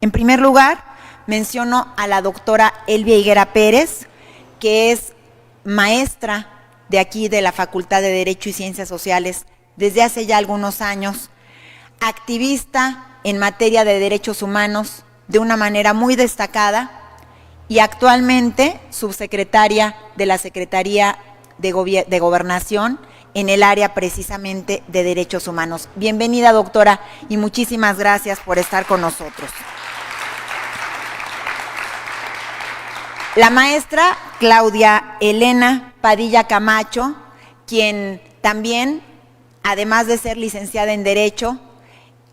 En primer lugar, menciono a la doctora Elvia Higuera Pérez, que es maestra de aquí de la Facultad de Derecho y Ciencias Sociales desde hace ya algunos años, activista en materia de derechos humanos de una manera muy destacada y actualmente subsecretaria de la Secretaría de Gobernación en el área precisamente de derechos humanos. Bienvenida, doctora, y muchísimas gracias por estar con nosotros. La maestra Claudia Elena Padilla Camacho, quien también, además de ser licenciada en Derecho,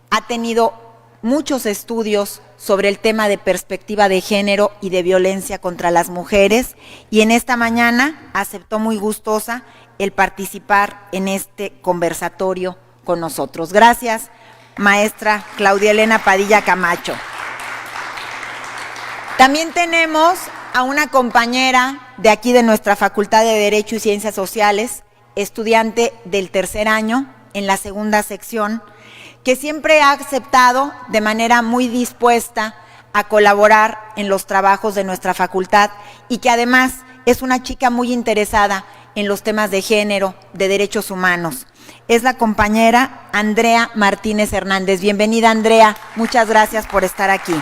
ha tenido muchos estudios sobre el tema de perspectiva de género y de violencia contra las mujeres, y en esta mañana aceptó muy gustosa el participar en este conversatorio con nosotros. Gracias, maestra Claudia Elena Padilla Camacho. También tenemos a una compañera de aquí de nuestra Facultad de Derecho y Ciencias Sociales, estudiante del tercer año en la segunda sección, que siempre ha aceptado de manera muy dispuesta a colaborar en los trabajos de nuestra facultad y que además es una chica muy interesada en los temas de género, de derechos humanos. Es la compañera Andrea Martínez Hernández. Bienvenida, Andrea. Muchas gracias por estar aquí.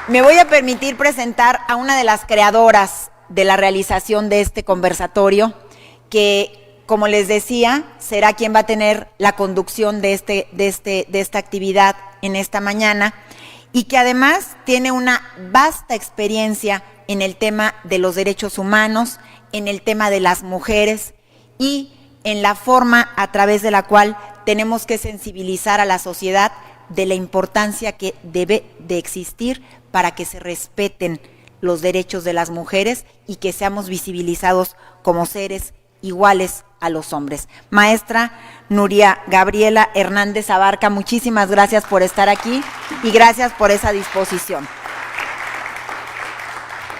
Me voy a permitir presentar a una de las creadoras de la realización de este conversatorio, que, como les decía, será quien va a tener la conducción de esta actividad en esta mañana, y que además tiene una vasta experiencia en el tema de los derechos humanos, en el tema de las mujeres y en la forma a través de la cual tenemos que sensibilizar a la sociedad de la importancia que debe de existir para que se respeten los derechos de las mujeres y que seamos visibilizados como seres iguales a los hombres. Maestra Nuria Gabriela Hernández Abarca, muchísimas gracias por estar aquí y gracias por esa disposición.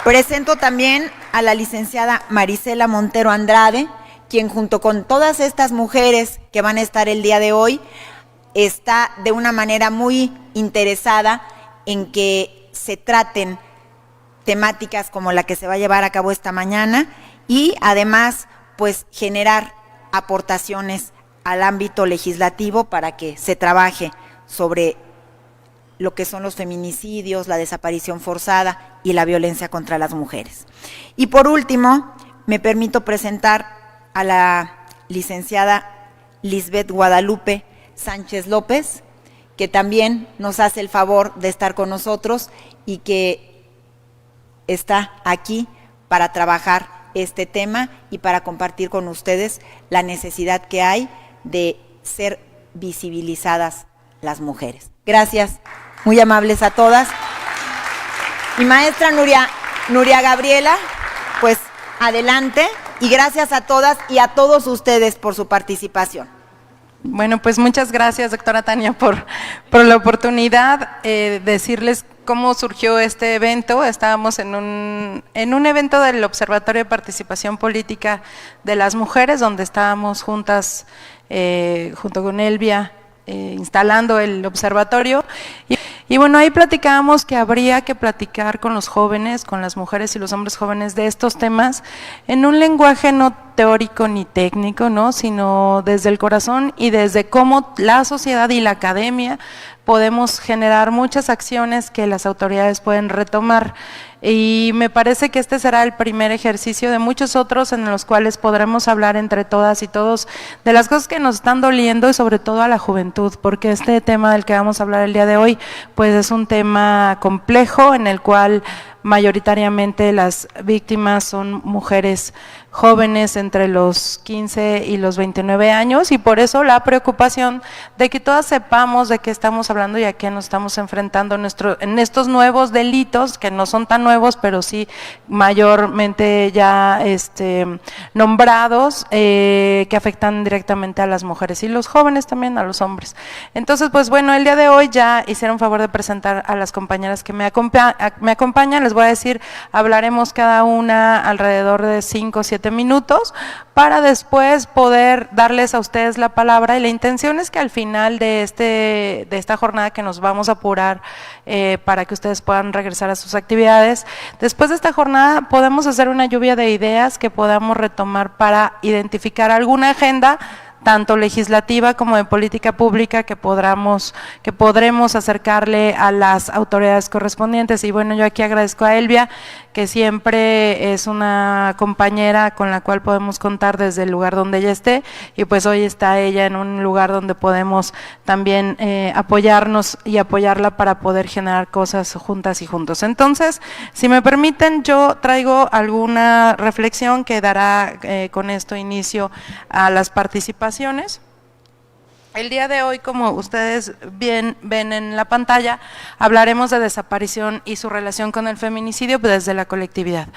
Presento también a la licenciada Marisela Montero Andrade, quien junto con todas estas mujeres que van a estar el día de hoy, está de una manera muy interesada en que se traten temáticas como la que se va a llevar a cabo esta mañana y además pues generar aportaciones al ámbito legislativo para que se trabaje sobre lo que son los feminicidios, la desaparición forzada y la violencia contra las mujeres. Y por último, me permito presentar a la licenciada Lisbeth Guadalupe Sánchez López, que también nos hace el favor de estar con nosotros y que está aquí para trabajar este tema y para compartir con ustedes la necesidad que hay de ser visibilizadas las mujeres. Gracias, muy amables a todas. Y maestra Nuria Gabriela, pues adelante, y gracias a todas y a todos ustedes por su participación. Bueno, pues muchas gracias, doctora Tania, por la oportunidad. Decirles cómo surgió este evento. Estábamos en un evento del Observatorio de Participación Política de las Mujeres, donde estábamos juntas, junto con Elvia, instalando el observatorio. Y bueno, ahí platicábamos que habría que platicar con los jóvenes, con las mujeres y los hombres jóvenes de estos temas en un lenguaje no teórico ni técnico, ¿no?, sino desde el corazón y desde cómo la sociedad y la academia podemos generar muchas acciones que las autoridades pueden retomar. Y me parece que este será el primer ejercicio de muchos otros en los cuales podremos hablar entre todas y todos de las cosas que nos están doliendo y sobre todo a la juventud, porque este tema del que vamos a hablar el día de hoy pues es un tema complejo en el cual mayoritariamente las víctimas son mujeres jóvenes entre los 15 y los 29 años, y por eso la preocupación de que todas sepamos de qué estamos hablando y a qué nos estamos enfrentando en estos nuevos delitos, que no son tan nuevos, pero sí mayormente ya nombrados, que afectan directamente a las mujeres y los jóvenes también, a los hombres. Entonces, pues bueno, el día de hoy ya hicieron favor de presentar a las compañeras que me acompañan. Les voy a decir, hablaremos cada una alrededor de 5 o 7 7 minutos para después poder darles a ustedes la palabra, y la intención es que al final de esta jornada, que nos vamos a apurar para que ustedes puedan regresar a sus actividades, después de esta jornada podemos hacer una lluvia de ideas que podamos retomar para identificar alguna agenda tanto legislativa como de política pública que podremos acercarle a las autoridades correspondientes. Y bueno, yo aquí agradezco a Elvia, que siempre es una compañera con la cual podemos contar desde el lugar donde ella esté, y pues hoy está ella en un lugar donde podemos también apoyarnos y apoyarla para poder generar cosas juntas y juntos. Entonces, si me permiten, yo traigo alguna reflexión que dará con esto inicio a las participaciones. El día de hoy, como ustedes bien ven en la pantalla, hablaremos de desaparición y su relación con el feminicidio desde la colectividad.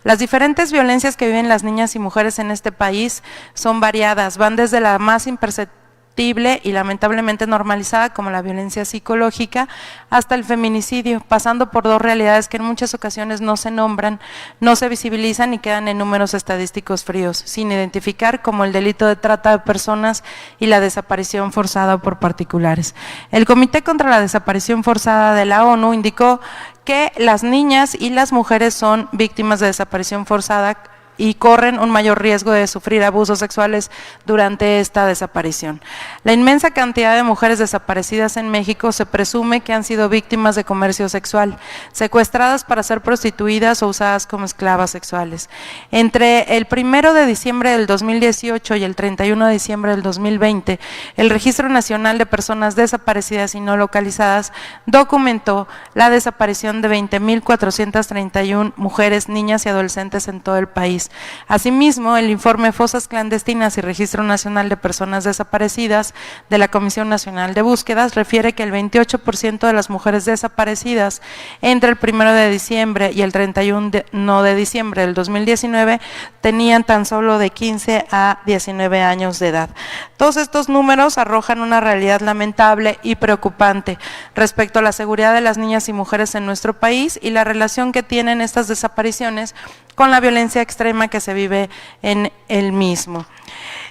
Las diferentes violencias que viven las niñas y mujeres en este país son variadas, van desde la más imperceptible y lamentablemente normalizada, como la violencia psicológica, hasta el feminicidio, pasando por dos realidades que en muchas ocasiones no se nombran, no se visibilizan y quedan en números estadísticos fríos, sin identificar, como el delito de trata de personas y la desaparición forzada por particulares. El Comité contra la Desaparición Forzada de la ONU indicó que las niñas y las mujeres son víctimas de desaparición forzada y corren un mayor riesgo de sufrir abusos sexuales durante esta desaparición. La inmensa cantidad de mujeres desaparecidas en México se presume que han sido víctimas de comercio sexual, secuestradas para ser prostituidas o usadas como esclavas sexuales. Entre el 1 de diciembre del 2018 y el 31 de diciembre del 2020, el Registro Nacional de Personas Desaparecidas y No Localizadas documentó la desaparición de 20.431 mujeres, niñas y adolescentes en todo el país. Asimismo, el informe Fosas Clandestinas y Registro Nacional de Personas Desaparecidas de la Comisión Nacional de Búsquedas refiere que el 28% de las mujeres desaparecidas entre el 1 de diciembre y el 31 de diciembre del 2019 tenían tan solo de 15 a 19 años de edad. Todos estos números arrojan una realidad lamentable y preocupante respecto a la seguridad de las niñas y mujeres en nuestro país y la relación que tienen estas desapariciones con la violencia extrema que se vive en el mismo.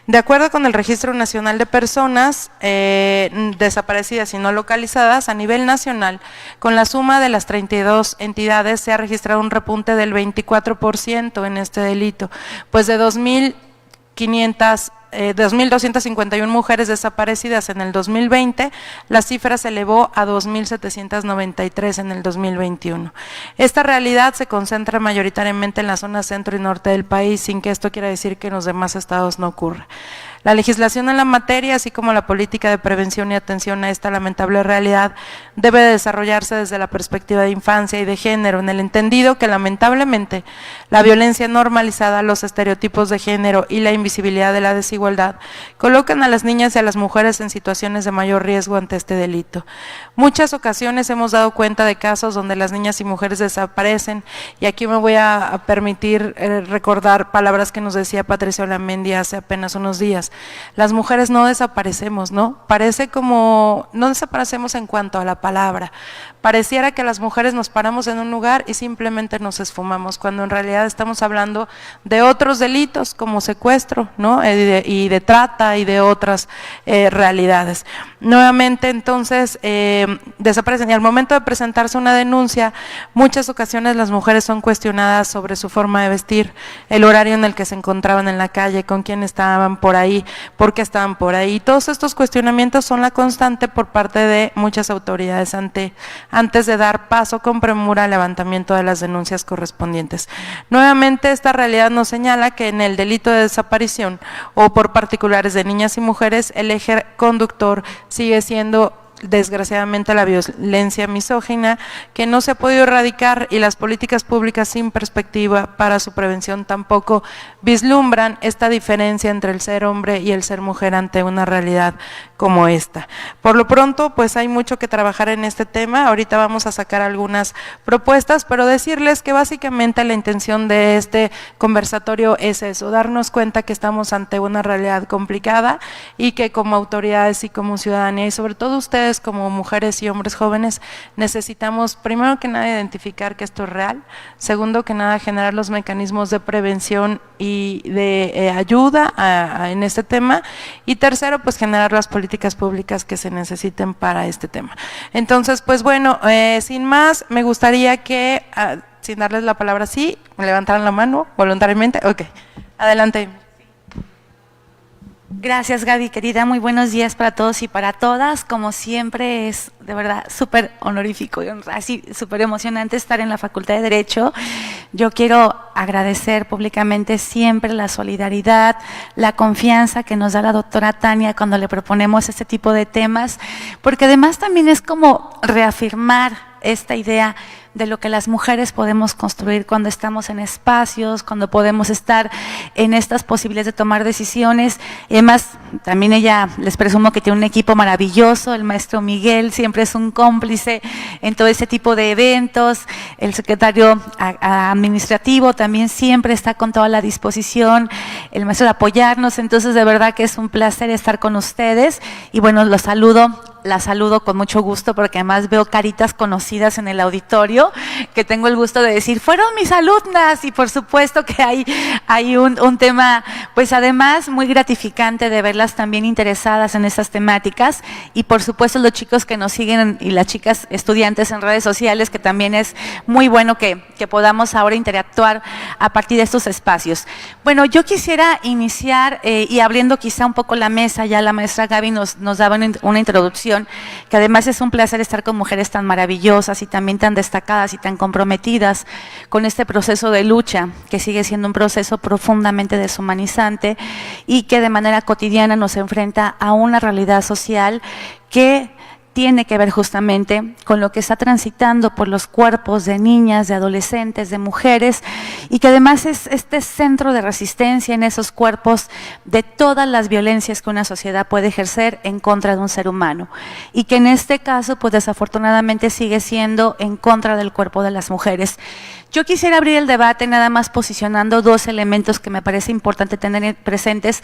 De acuerdo con el Registro Nacional de Personas Desaparecidas y No Localizadas, a nivel nacional, con la suma de las 32 entidades, se ha registrado un repunte del 24% en este delito, pues de 2.251 mujeres desaparecidas en el 2020, la cifra se elevó a 2.793 en el 2021. Esta realidad se concentra mayoritariamente en la zona centro y norte del país, sin que esto quiera decir que en los demás estados no ocurra. La legislación en la materia, así como la política de prevención y atención a esta lamentable realidad, debe de desarrollarse desde la perspectiva de infancia y de género, en el entendido que lamentablemente la violencia normalizada, los estereotipos de género y la invisibilidad de la desigualdad colocan a las niñas y a las mujeres en situaciones de mayor riesgo ante este delito. Muchas ocasiones hemos dado cuenta de casos donde las niñas y mujeres desaparecen, y aquí me voy a permitir recordar palabras que nos decía Patricia Olamendi hace apenas unos días. Las mujeres no desaparecemos, ¿no? Parece como, no desaparecemos en cuanto a la palabra, pareciera que las mujeres nos paramos en un lugar y simplemente nos esfumamos, cuando en realidad estamos hablando de otros delitos como secuestro, ¿no? Y de trata y de otras realidades. Nuevamente, entonces, desaparecen, y al momento de presentarse una denuncia, muchas ocasiones las mujeres son cuestionadas sobre su forma de vestir, el horario en el que se encontraban en la calle, con quién estaban por ahí, por qué estaban por ahí. Todos estos cuestionamientos son la constante por parte de muchas autoridades antes de dar paso con premura al levantamiento de las denuncias correspondientes. Nuevamente, esta realidad nos señala que en el delito de desaparición o por particulares de niñas y mujeres, el eje conductor sigue siendo desgraciadamente la violencia misógina, que no se ha podido erradicar, y las políticas públicas sin perspectiva para su prevención tampoco vislumbran esta diferencia entre el ser hombre y el ser mujer ante una realidad como esta. Por lo pronto, pues hay mucho que trabajar en este tema. Ahorita vamos a sacar algunas propuestas, pero decirles que básicamente la intención de este conversatorio es eso, darnos cuenta que estamos ante una realidad complicada y que como autoridades y como ciudadanía, y sobre todo ustedes mujeres como mujeres y hombres jóvenes necesitamos, primero que nada, identificar que esto es real, segundo que nada, generar los mecanismos de prevención y de ayuda en este tema, y tercero, pues generar las políticas públicas que se necesiten para este tema. Entonces, pues bueno, sin más, me gustaría que, sin darles la palabra, sí, me levantaran la mano voluntariamente. Ok, adelante. Gracias, Gaby, querida. Muy buenos días para todos y para todas. Como siempre, es de verdad súper honorífico y así súper emocionante estar en la Facultad de Derecho. Yo quiero agradecer públicamente siempre la solidaridad, la confianza que nos da la doctora Tania cuando le proponemos este tipo de temas, porque además también es como reafirmar esta idea de lo que las mujeres podemos construir cuando estamos en espacios, cuando podemos estar en estas posibilidades de tomar decisiones. Y además, también ella, les presumo que tiene un equipo maravilloso, el maestro Miguel siempre es un cómplice en todo ese tipo de eventos, el secretario administrativo también siempre está con toda la disposición, el maestro de apoyarnos, entonces de verdad que es un placer estar con ustedes y bueno, los saludo. La saludo con mucho gusto porque además veo caritas conocidas en el auditorio que tengo el gusto de decir, fueron mis alumnas y por supuesto que hay un tema, pues además muy gratificante de verlas también interesadas en estas temáticas y por supuesto los chicos que nos siguen y las chicas estudiantes en redes sociales que también es muy bueno que podamos ahora interactuar a partir de estos espacios. Bueno, yo quisiera iniciar y abriendo quizá un poco la mesa, ya la maestra Gaby nos daba una introducción, que además es un placer estar con mujeres tan maravillosas y también tan destacadas y tan comprometidas con este proceso de lucha, que sigue siendo un proceso profundamente deshumanizante y que de manera cotidiana nos enfrenta a una realidad social que tiene que ver justamente con lo que está transitando por los cuerpos de niñas, de adolescentes, de mujeres, y que además es este centro de resistencia en esos cuerpos de todas las violencias que una sociedad puede ejercer en contra de un ser humano, y que en este caso, pues desafortunadamente sigue siendo en contra del cuerpo de las mujeres. Yo quisiera abrir el debate nada más posicionando dos elementos que me parece importante tener presentes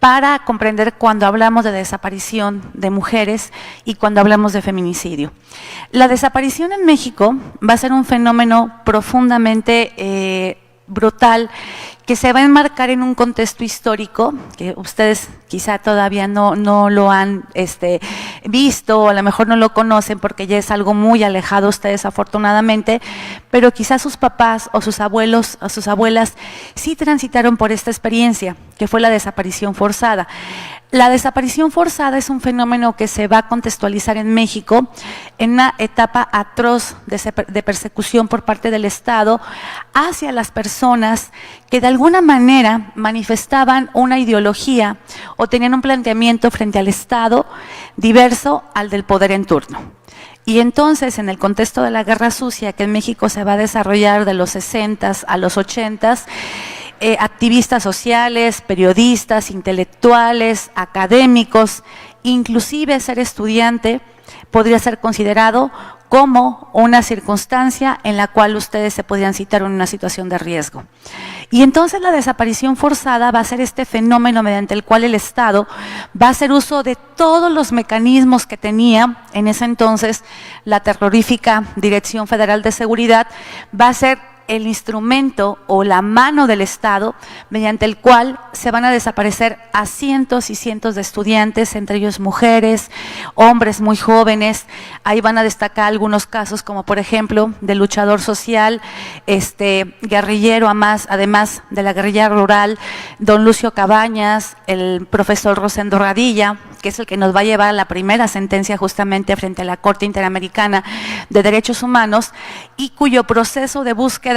para comprender cuando hablamos de desaparición de mujeres y cuando hablamos de feminicidio. La desaparición en México va a ser un fenómeno profundamente brutal que se va a enmarcar en un contexto histórico que ustedes quizá todavía no lo han visto o a lo mejor no lo conocen porque ya es algo muy alejado a ustedes afortunadamente, pero quizá sus papás o sus abuelos o sus abuelas sí transitaron por esta experiencia, que fue la desaparición forzada. La desaparición forzada es un fenómeno que se va a contextualizar en México en una etapa atroz de persecución por parte del Estado hacia las personas que de alguna manera manifestaban una ideología o tenían un planteamiento frente al Estado diverso al del poder en turno. Y entonces, en el contexto de la Guerra Sucia, que en México se va a desarrollar de los 60s a los 80s, activistas sociales, periodistas, intelectuales, académicos, inclusive ser estudiante podría ser considerado como una circunstancia en la cual ustedes se podrían citar en una situación de riesgo. Y entonces la desaparición forzada va a ser este fenómeno mediante el cual el Estado va a hacer uso de todos los mecanismos que tenía en ese entonces la terrorífica Dirección Federal de Seguridad, va a ser el instrumento o la mano del Estado mediante el cual se van a desaparecer a cientos y cientos de estudiantes, entre ellos mujeres, hombres muy jóvenes. Ahí van a destacar algunos casos como por ejemplo del luchador social, guerrillero además de la guerrilla rural, don Lucio Cabañas, el profesor Rosendo Radilla, que es el que nos va a llevar a la primera sentencia justamente frente a la Corte Interamericana de Derechos Humanos y cuyo proceso de búsqueda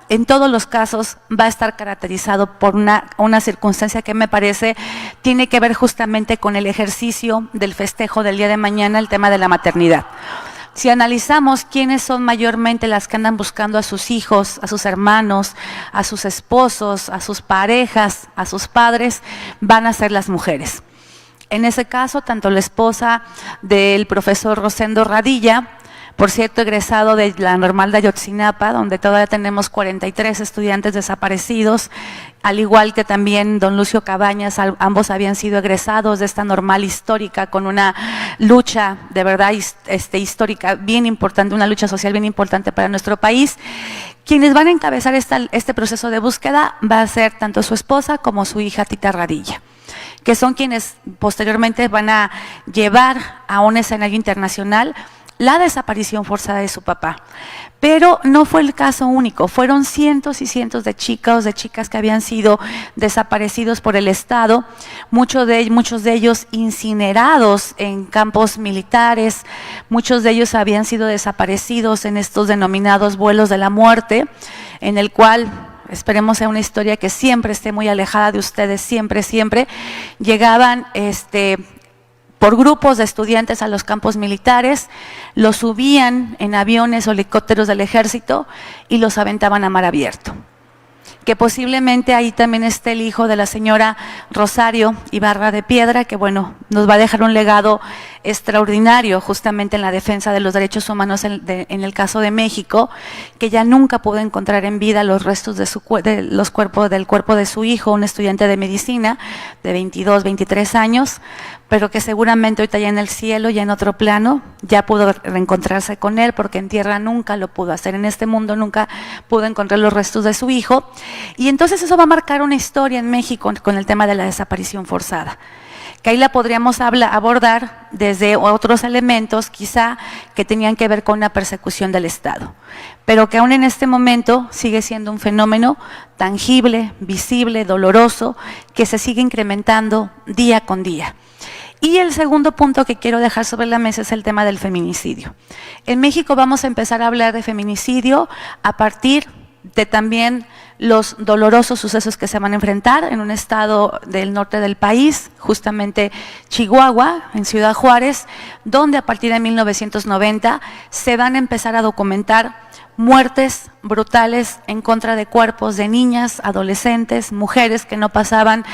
en todos los casos va a estar caracterizado por una circunstancia que me parece tiene que ver justamente con el ejercicio del festejo del día de mañana, el tema de la maternidad. Si analizamos quiénes son mayormente las que andan buscando a sus hijos, a sus hermanos, a sus esposos, a sus parejas, a sus padres, van a ser las mujeres. En ese caso, tanto la esposa del profesor Rosendo Radilla por cierto, egresado de la Normal de Ayotzinapa, donde todavía tenemos 43 estudiantes desaparecidos, al igual que también don Lucio Cabañas, ambos habían sido egresados de esta Normal histórica con una lucha de verdad histórica bien importante, una lucha social bien importante para nuestro país. Quienes van a encabezar este proceso de búsqueda va a ser tanto su esposa como su hija Tita Radilla, que son quienes posteriormente van a llevar a un escenario internacional la desaparición forzada de su papá. Pero no fue el caso único, fueron cientos y cientos de chicas que habían sido desaparecidos por el Estado, muchos de ellos incinerados en campos militares, muchos de ellos habían sido desaparecidos en estos denominados vuelos de la muerte, en el cual esperemos sea una historia que siempre esté muy alejada de ustedes, siempre llegaban por grupos de estudiantes a los campos militares, los subían en aviones o helicópteros del ejército y los aventaban a mar abierto. Que posiblemente ahí también esté el hijo de la señora Rosario Ibarra de Piedra, que bueno, nos va a dejar un legado extraordinario justamente en la defensa de los derechos humanos en el caso de México, que ya nunca pudo encontrar en vida los restos del cuerpo de su hijo, un estudiante de medicina de 22, 23 años, pero que seguramente ahorita ya en el cielo, ya en otro plano, ya pudo reencontrarse con él, porque en tierra nunca lo pudo hacer, en este mundo nunca pudo encontrar los restos de su hijo. Y entonces eso va a marcar una historia en México con el tema de la desaparición forzada, que ahí la podríamos abordar desde otros elementos quizá que tenían que ver con una persecución del Estado, pero que aún en este momento sigue siendo un fenómeno tangible, visible, doloroso, que se sigue incrementando día con día. Y el segundo punto que quiero dejar sobre la mesa es el tema del feminicidio. En México vamos a empezar a hablar de feminicidio a partir de también los dolorosos sucesos que se van a enfrentar en un estado del norte del país, justamente Chihuahua, en Ciudad Juárez, donde a partir de 1990 se van a empezar a documentar muertes brutales en contra de cuerpos de niñas, adolescentes, mujeres que no pasaban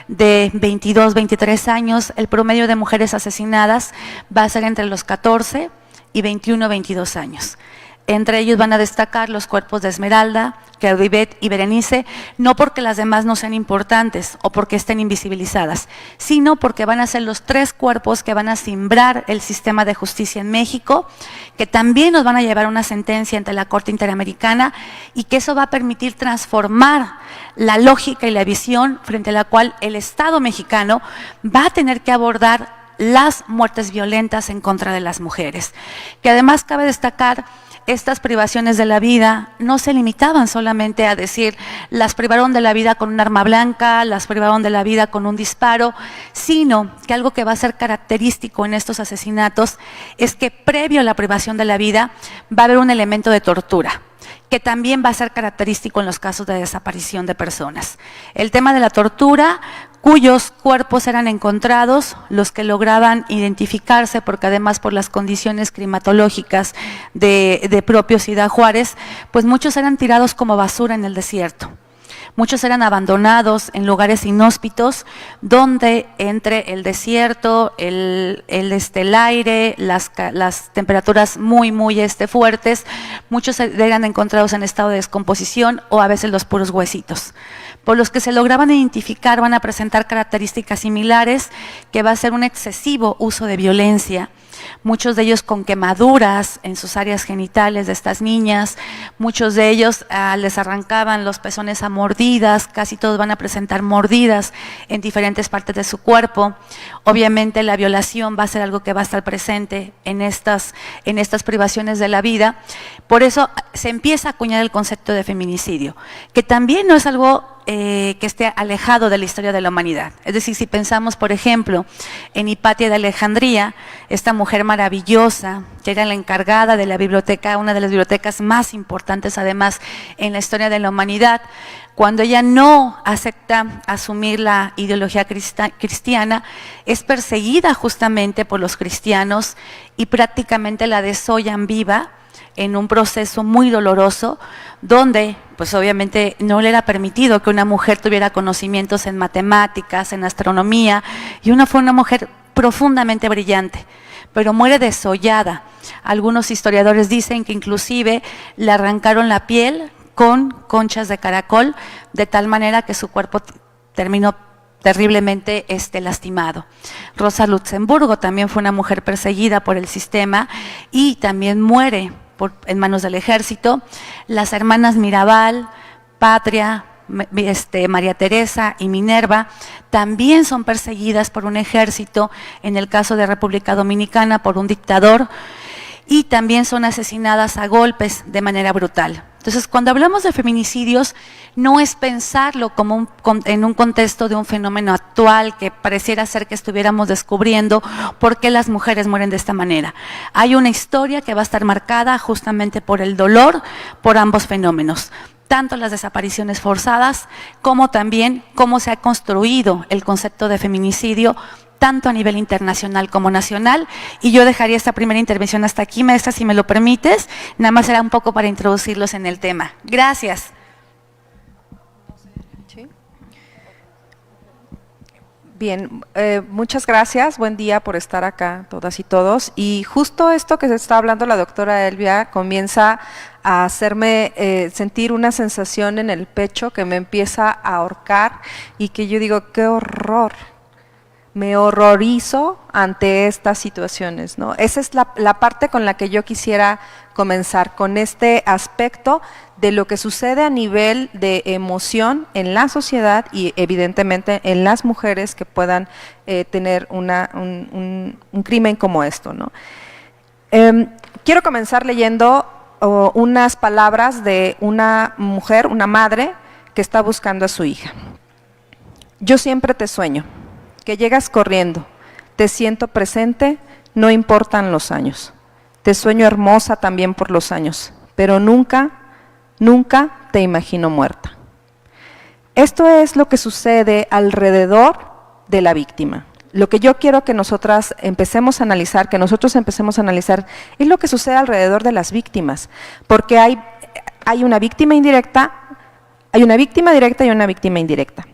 de 22, 23 años. El promedio de mujeres asesinadas va a ser entre los 14 y 21, 22 años. Entre ellos van a destacar los cuerpos de Esmeralda, Claudibet y Berenice, no porque las demás no sean importantes o porque estén invisibilizadas, sino porque van a ser los 3 cuerpos que van a simbrar el sistema de justicia en México, que también nos van a llevar a una sentencia ante la Corte Interamericana y que eso va a permitir transformar la lógica y la visión frente a la cual el Estado mexicano va a tener que abordar las muertes violentas en contra de las mujeres. Que además cabe destacar, estas privaciones de la vida no se limitaban solamente a decir las privaron de la vida con un arma blanca, las privaron de la vida con un disparo, sino que algo que va a ser característico en estos asesinatos es que previo a la privación de la vida va a haber un elemento de tortura, que también va a ser característico en los casos de desaparición de personas. El tema de la tortura, cuyos cuerpos eran encontrados, los que lograban identificarse, porque además por las condiciones climatológicas de propio Ciudad Juárez, pues muchos eran tirados como basura en el desierto. Muchos eran abandonados en lugares inhóspitos, donde entre el desierto, el aire, las temperaturas muy fuertes, muchos eran encontrados en estado de descomposición o a veces los puros huesitos. Por los que se lograban identificar van a presentar características similares, que va a ser un excesivo uso de violencia, muchos de ellos con quemaduras en sus áreas genitales de estas niñas, muchos de ellos les arrancaban los pezones a mordidas, casi todos van a presentar mordidas en diferentes partes de su cuerpo. Obviamente la violación va a ser algo que va a estar presente en estas privaciones de la vida. Por eso se empieza a acuñar el concepto de feminicidio, que también no es algo que esté alejado de la historia de la humanidad. Es decir, si pensamos, por ejemplo, en Hipatia de Alejandría, esta mujer maravillosa, que era la encargada de la biblioteca, una de las bibliotecas más importantes además en la historia de la humanidad, cuando ella no acepta asumir la ideología cristiana, es perseguida justamente por los cristianos y prácticamente la desollan viva en un proceso muy doloroso, donde pues obviamente no le era permitido que una mujer tuviera conocimientos en matemáticas, en astronomía, y fue una mujer profundamente brillante, pero muere desollada. Algunos historiadores dicen que inclusive le arrancaron la piel con conchas de caracol, de tal manera que su cuerpo terminó terriblemente lastimado. Rosa Luxemburgo también fue una mujer perseguida por el sistema y también muere en manos del ejército. Las hermanas Mirabal, Patria, María Teresa y Minerva también son perseguidas por un ejército, en el caso de República Dominicana por un dictador, y también son asesinadas a golpes de manera brutal. Entonces, cuando hablamos de feminicidios, no es pensarlo como en un contexto de un fenómeno actual que pareciera ser que estuviéramos descubriendo por qué las mujeres mueren de esta manera. Hay una historia que va a estar marcada justamente por el dolor, por ambos fenómenos, tanto las desapariciones forzadas como también cómo se ha construido el concepto de feminicidio, tanto a nivel internacional como nacional. Y yo dejaría esta primera intervención hasta aquí, maestra, si me lo permites. Nada más era un poco para introducirlos en el tema. Gracias. Bien, muchas gracias, buen día por estar acá todas y todos. Y justo esto que se está hablando la doctora Elvia comienza a hacerme sentir una sensación en el pecho que me empieza a ahorcar y que yo digo, ¡qué horror! Me horrorizo ante estas situaciones, ¿no? Esa es la parte con la que yo quisiera comenzar, con este aspecto de lo que sucede a nivel de emoción en la sociedad y evidentemente en las mujeres que puedan tener un crimen como esto, ¿no? Quiero comenzar leyendo unas palabras de una mujer, una madre, que está buscando a su hija. Yo siempre te sueño, que llegas corriendo, te siento presente, no importan los años. Te sueño hermosa también por los años, pero nunca, nunca te imagino muerta. Esto es lo que sucede alrededor de la víctima. Lo que yo quiero que nosotras empecemos a analizar, que nosotros empecemos a analizar, es lo que sucede alrededor de las víctimas, porque hay una víctima indirecta, hay una víctima directa y una víctima indirecta.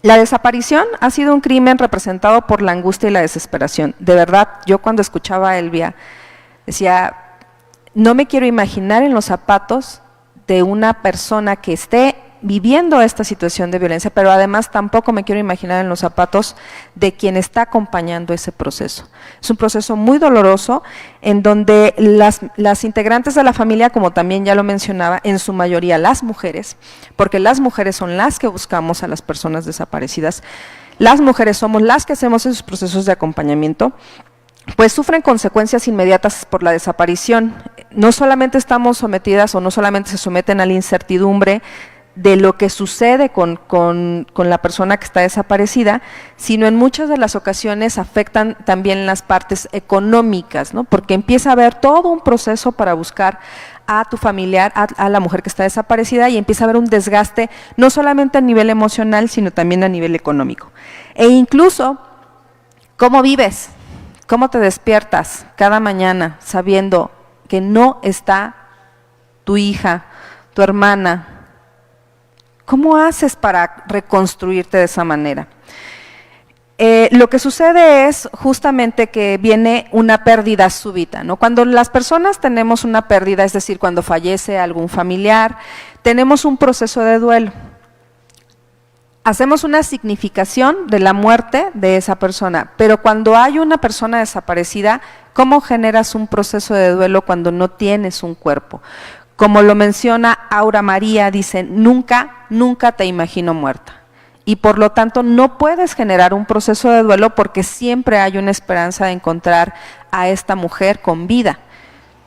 La desaparición ha sido un crimen representado por la angustia y la desesperación. De verdad, yo cuando escuchaba a Elvia, decía, no me quiero imaginar en los zapatos de una persona que esté viviendo esta situación de violencia, pero además tampoco me quiero imaginar en los zapatos de quien está acompañando ese proceso. Es un proceso muy doloroso en donde las integrantes de la familia, como también ya lo mencionaba, en su mayoría las mujeres, porque las mujeres son las que buscamos a las personas desaparecidas, las mujeres somos las que hacemos esos procesos de acompañamiento, pues sufren consecuencias inmediatas por la desaparición. No solamente estamos sometidas o no solamente se someten a la incertidumbre de lo que sucede con la persona que está desaparecida, sino en muchas de las ocasiones afectan también las partes económicas, ¿no? Porque empieza a haber todo un proceso para buscar a tu familiar, a la mujer que está desaparecida, y empieza a haber un desgaste no solamente a nivel emocional, sino también a nivel económico. E incluso, ¿cómo vives? ¿Cómo te despiertas cada mañana sabiendo que no está tu hija, tu hermana? ¿Cómo haces para reconstruirte de esa manera? Lo que sucede es justamente que viene una pérdida súbita, ¿no? Cuando las personas tenemos una pérdida, es decir, cuando fallece algún familiar, tenemos un proceso de duelo. Hacemos una significación de la muerte de esa persona, pero cuando hay una persona desaparecida, ¿cómo generas un proceso de duelo cuando no tienes un cuerpo? Como lo menciona Aura María, dice, nunca, nunca te imagino muerta. Y por lo tanto no puedes generar un proceso de duelo porque siempre hay una esperanza de encontrar a esta mujer con vida.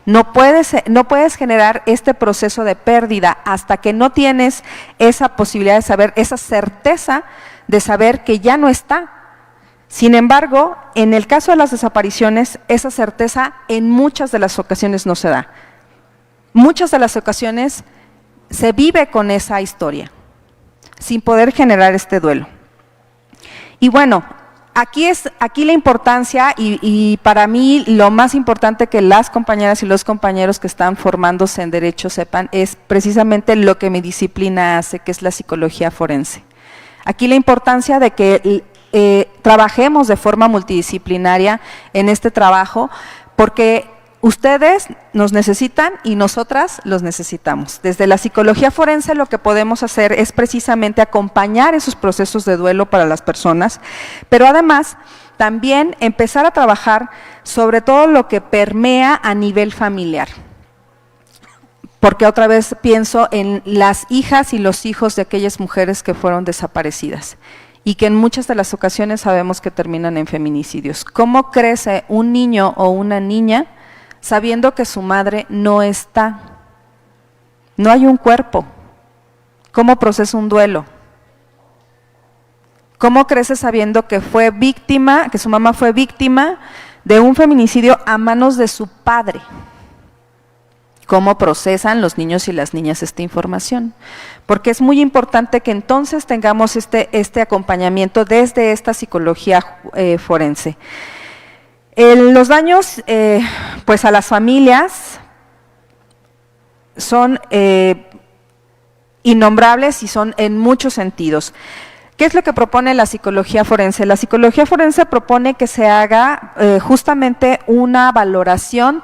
No puedes generar este proceso de pérdida hasta que no tienes esa posibilidad de saber, esa certeza de saber que ya no está. Sin embargo, en el caso de las desapariciones, esa certeza en muchas de las ocasiones no se da. Muchas de las ocasiones se vive con esa historia, sin poder generar este duelo. Y bueno, aquí la importancia y para mí lo más importante que las compañeras y los compañeros que están formándose en Derecho sepan es precisamente lo que mi disciplina hace, que es la psicología forense. Aquí la importancia de que trabajemos de forma multidisciplinaria en este trabajo, porque ustedes nos necesitan y nosotras los necesitamos. Desde la psicología forense lo que podemos hacer es precisamente acompañar esos procesos de duelo para las personas, pero además también empezar a trabajar sobre todo lo que permea a nivel familiar. Porque otra vez pienso en las hijas y los hijos de aquellas mujeres que fueron desaparecidas y que en muchas de las ocasiones sabemos que terminan en feminicidios. ¿Cómo crece un niño o una niña sabiendo que su madre no está? No hay un cuerpo. ¿Cómo procesa un duelo? ¿Cómo crece sabiendo que fue víctima, que su mamá fue víctima de un feminicidio a manos de su padre? ¿Cómo procesan los niños y las niñas esta información? Porque es muy importante que entonces tengamos este acompañamiento desde esta psicología forense. Los daños pues a las familias son innombrables y son en muchos sentidos. ¿Qué es lo que propone la psicología forense? La psicología forense propone que se haga justamente una valoración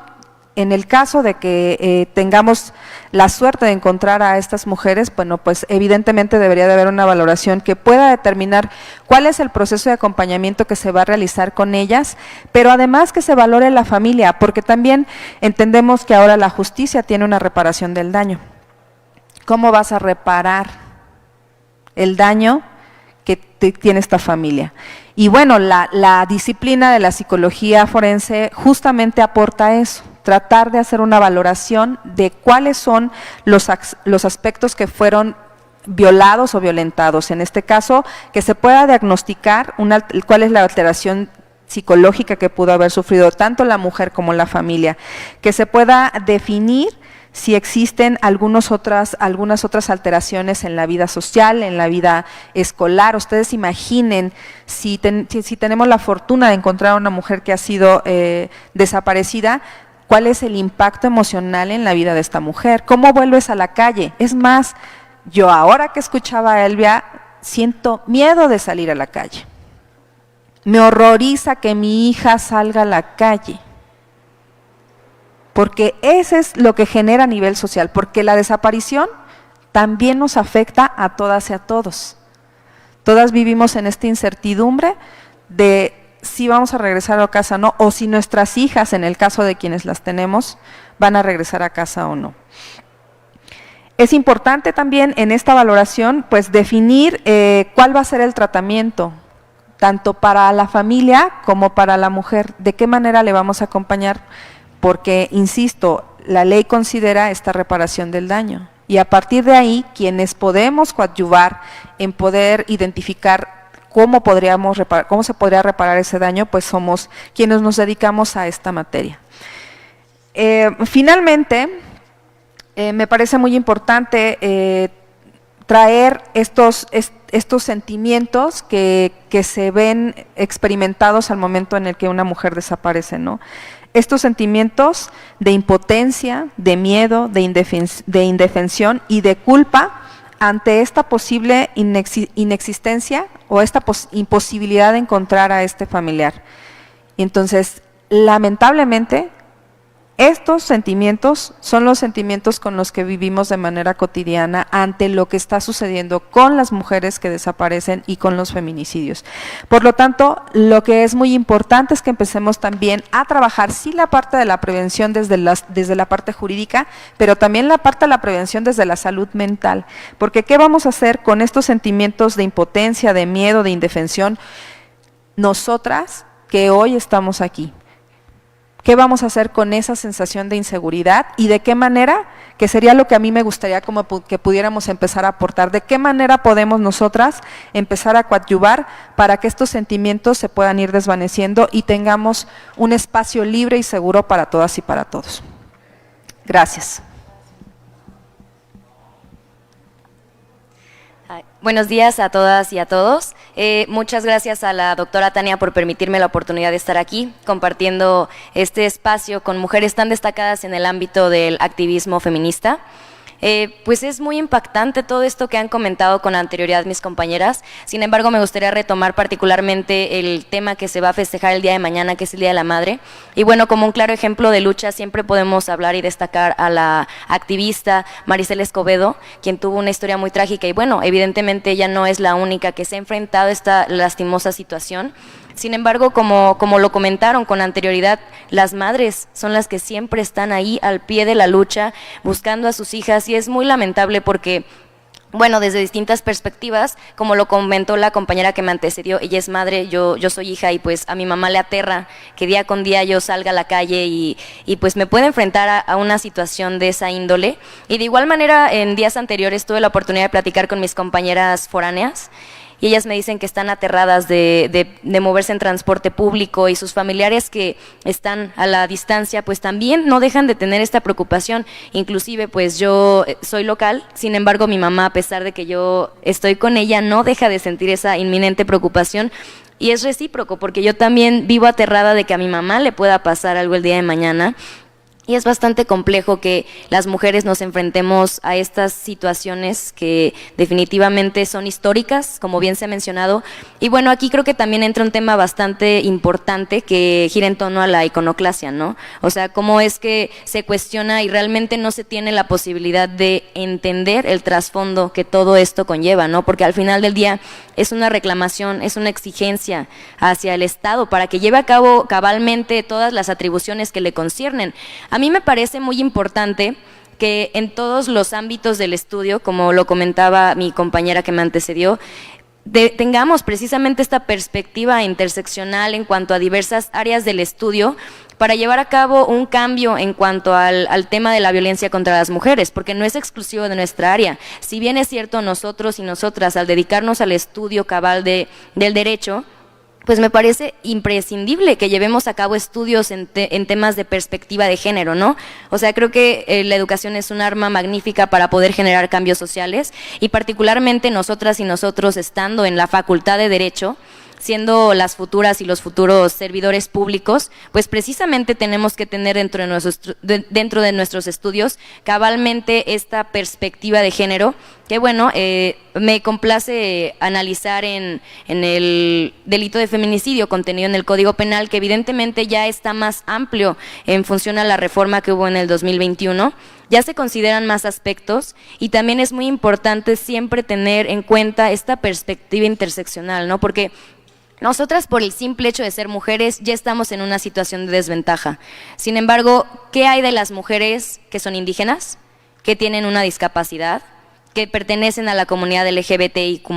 en el caso de que tengamos la suerte de encontrar a estas mujeres. Bueno, pues evidentemente debería de haber una valoración que pueda determinar cuál es el proceso de acompañamiento que se va a realizar con ellas, pero además que se valore la familia, porque también entendemos que ahora la justicia tiene una reparación del daño. ¿Cómo vas a reparar el daño que tiene esta familia? Y bueno, la disciplina de la psicología forense justamente aporta eso, tratar de hacer una valoración de cuáles son los aspectos que fueron violados o violentados. En este caso, que se pueda diagnosticar cuál es la alteración psicológica que pudo haber sufrido tanto la mujer como la familia, que se pueda definir si existen algunas otras alteraciones en la vida social, en la vida escolar. Ustedes imaginen si tenemos la fortuna de encontrar a una mujer que ha sido desaparecida, ¿cuál es el impacto emocional en la vida de esta mujer? ¿Cómo vuelves a la calle? Es más, yo ahora que escuchaba a Elvia, siento miedo de salir a la calle. Me horroriza que mi hija salga a la calle. Porque eso es lo que genera a nivel social, porque la desaparición también nos afecta a todas y a todos. Todas vivimos en esta incertidumbre de si vamos a regresar a casa o no, o si nuestras hijas, en el caso de quienes las tenemos, van a regresar a casa o no. Es importante también en esta valoración pues definir cuál va a ser el tratamiento, tanto para la familia como para la mujer, de qué manera le vamos a acompañar, porque, insisto, la ley considera esta reparación del daño y a partir de ahí, quienes podemos coadyuvar en poder identificar cómo se podría reparar ese daño, pues somos quienes nos dedicamos a esta materia. Finalmente, me parece muy importante traer estos sentimientos que se ven experimentados al momento en el que una mujer desaparece, ¿no? Estos sentimientos de impotencia, de miedo, de indefensión y de culpa ante esta posible inexistencia o esta imposibilidad de encontrar a este familiar. Entonces, lamentablemente, estos sentimientos son los sentimientos con los que vivimos de manera cotidiana ante lo que está sucediendo con las mujeres que desaparecen y con los feminicidios. Por lo tanto, lo que es muy importante es que empecemos también a trabajar, sí, la parte de la prevención desde la parte jurídica, pero también la parte de la prevención desde la salud mental. Porque ¿qué vamos a hacer con estos sentimientos de impotencia, de miedo, de indefensión? Nosotras que hoy estamos aquí. ¿Qué vamos a hacer con esa sensación de inseguridad y de qué manera, que sería lo que a mí me gustaría como que pudiéramos empezar a aportar, de qué manera podemos nosotras empezar a coadyuvar para que estos sentimientos se puedan ir desvaneciendo y tengamos un espacio libre y seguro para todas y para todos? Gracias. Buenos días a todas y a todos. Muchas gracias a la doctora Tania por permitirme la oportunidad de estar aquí compartiendo este espacio con mujeres tan destacadas en el ámbito del activismo feminista. Pues es muy impactante todo esto que han comentado con anterioridad mis compañeras. Sin embargo, me gustaría retomar particularmente el tema que se va a festejar el día de mañana, que es el Día de la Madre. Y bueno, como un claro ejemplo de lucha, siempre podemos hablar y destacar a la activista Maricela Escobedo, quien tuvo una historia muy trágica. Y bueno, evidentemente ella no es la única que se ha enfrentado a esta lastimosa situación. Sin embargo, como lo comentaron con anterioridad, las madres son las que siempre están ahí al pie de la lucha, buscando a sus hijas, y es muy lamentable porque, bueno, desde distintas perspectivas, como lo comentó la compañera que me antecedió, ella es madre, yo soy hija, y pues a mi mamá le aterra que día con día yo salga a la calle y pues me pueda enfrentar a una situación de esa índole. Y de igual manera, en días anteriores tuve la oportunidad de platicar con mis compañeras foráneas, y ellas me dicen que están aterradas de moverse en transporte público, y sus familiares que están a la distancia pues también no dejan de tener esta preocupación. Inclusive pues yo soy local, sin embargo mi mamá, a pesar de que yo estoy con ella, no deja de sentir esa inminente preocupación. Y es recíproco, porque yo también vivo aterrada de que a mi mamá le pueda pasar algo el día de mañana. Y es bastante complejo que las mujeres nos enfrentemos a estas situaciones que definitivamente son históricas, como bien se ha mencionado. Y bueno, aquí creo que también entra un tema bastante importante que gira en torno a la iconoclasia, ¿no? O sea, cómo es que se cuestiona y realmente no se tiene la posibilidad de entender el trasfondo que todo esto conlleva, ¿no? Porque al final del día es una reclamación, es una exigencia hacia el Estado para que lleve a cabo cabalmente todas las atribuciones que le conciernen. A mí me parece muy importante que en todos los ámbitos del estudio, como lo comentaba mi compañera que me antecedió, tengamos precisamente esta perspectiva interseccional en cuanto a diversas áreas del estudio para llevar a cabo un cambio en cuanto al tema de la violencia contra las mujeres, porque no es exclusivo de nuestra área. Si bien es cierto, nosotros y nosotras, al dedicarnos al estudio cabal del derecho, pues me parece imprescindible que llevemos a cabo estudios en temas de perspectiva de género, ¿no? O sea, creo que la educación es un arma magnífica para poder generar cambios sociales, y particularmente nosotras y nosotros, estando en la Facultad de Derecho, siendo las futuras y los futuros servidores públicos, pues precisamente tenemos que tener dentro de nuestros estudios cabalmente esta perspectiva de género, que bueno, me complace analizar en el delito de feminicidio contenido en el Código Penal, que evidentemente ya está más amplio en función a la reforma que hubo en el 2021, ya se consideran más aspectos, y también es muy importante siempre tener en cuenta esta perspectiva interseccional, ¿no? Porque nosotras, por el simple hecho de ser mujeres, ya estamos en una situación de desventaja. Sin embargo, ¿qué hay de las mujeres que son indígenas, que tienen una discapacidad, que pertenecen a la comunidad LGBTIQ+,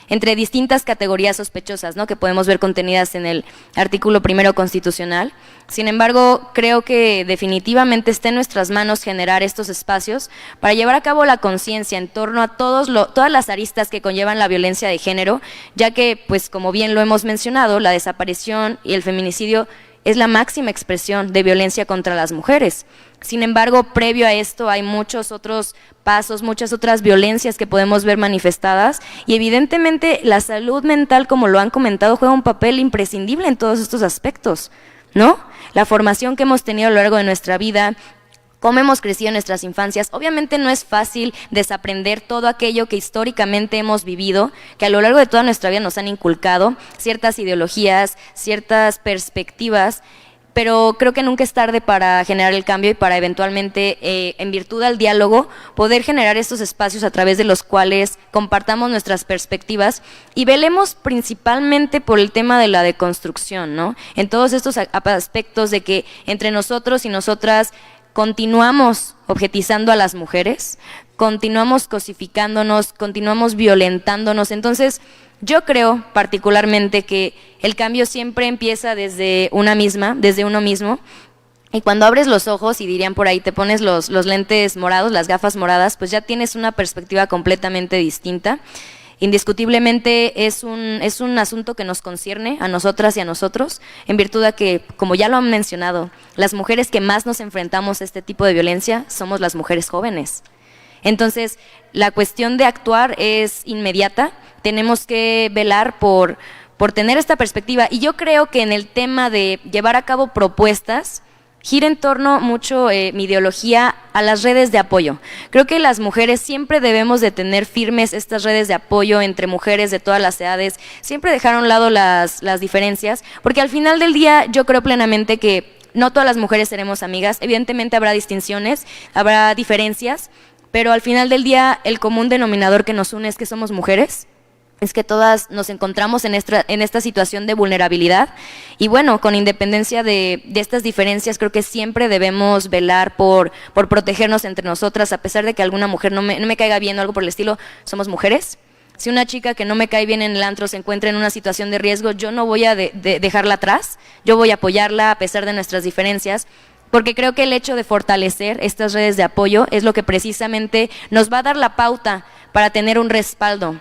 entre distintas categorías sospechosas, ¿no?, que podemos ver contenidas en el artículo 1 constitucional? Sin embargo, creo que definitivamente está en nuestras manos generar estos espacios para llevar a cabo la conciencia en torno a todas las aristas que conllevan la violencia de género, ya que, pues como bien lo hemos mencionado, la desaparición y el feminicidio es la máxima expresión de violencia contra las mujeres. Sin embargo, previo a esto hay muchos otros pasos, muchas otras violencias que podemos ver manifestadas, y evidentemente la salud mental, como lo han comentado, juega un papel imprescindible en todos estos aspectos, ¿no? La formación que hemos tenido a lo largo de nuestra vida, cómo hemos crecido en nuestras infancias. Obviamente no es fácil desaprender todo aquello que históricamente hemos vivido, que a lo largo de toda nuestra vida nos han inculcado ciertas ideologías, ciertas perspectivas, pero creo que nunca es tarde para generar el cambio y para eventualmente, en virtud del diálogo, poder generar estos espacios a través de los cuales compartamos nuestras perspectivas y velemos principalmente por el tema de la deconstrucción, ¿no? En todos estos aspectos de que entre nosotros y nosotras continuamos objetizando a las mujeres, continuamos cosificándonos, continuamos violentándonos. Entonces, yo creo particularmente que el cambio siempre empieza desde una misma, desde uno mismo, y cuando abres los ojos, y dirían por ahí, te pones los lentes morados, las gafas moradas, pues ya tienes una perspectiva completamente distinta. Indiscutiblemente es un asunto que nos concierne a nosotras y a nosotros, en virtud de que, como ya lo han mencionado, las mujeres que más nos enfrentamos a este tipo de violencia somos las mujeres jóvenes. Entonces, la cuestión de actuar es inmediata, tenemos que velar por tener esta perspectiva, y yo creo que en el tema de llevar a cabo propuestas, gira en torno mucho mi ideología a las redes de apoyo. Creo que las mujeres siempre debemos de tener firmes estas redes de apoyo entre mujeres de todas las edades, siempre dejar a un lado las diferencias, porque al final del día yo creo plenamente que no todas las mujeres seremos amigas, evidentemente habrá distinciones, habrá diferencias, pero al final del día el común denominador que nos une es que somos mujeres, es que todas nos encontramos en esta situación de vulnerabilidad y bueno, con independencia de estas diferencias, creo que siempre debemos velar por protegernos entre nosotras, a pesar de que alguna mujer no me caiga bien o algo por el estilo, somos mujeres. Si una chica que no me cae bien en el antro se encuentra en una situación de riesgo, yo no voy a dejarla atrás, yo voy a apoyarla a pesar de nuestras diferencias, porque creo que el hecho de fortalecer estas redes de apoyo es lo que precisamente nos va a dar la pauta para tener un respaldo,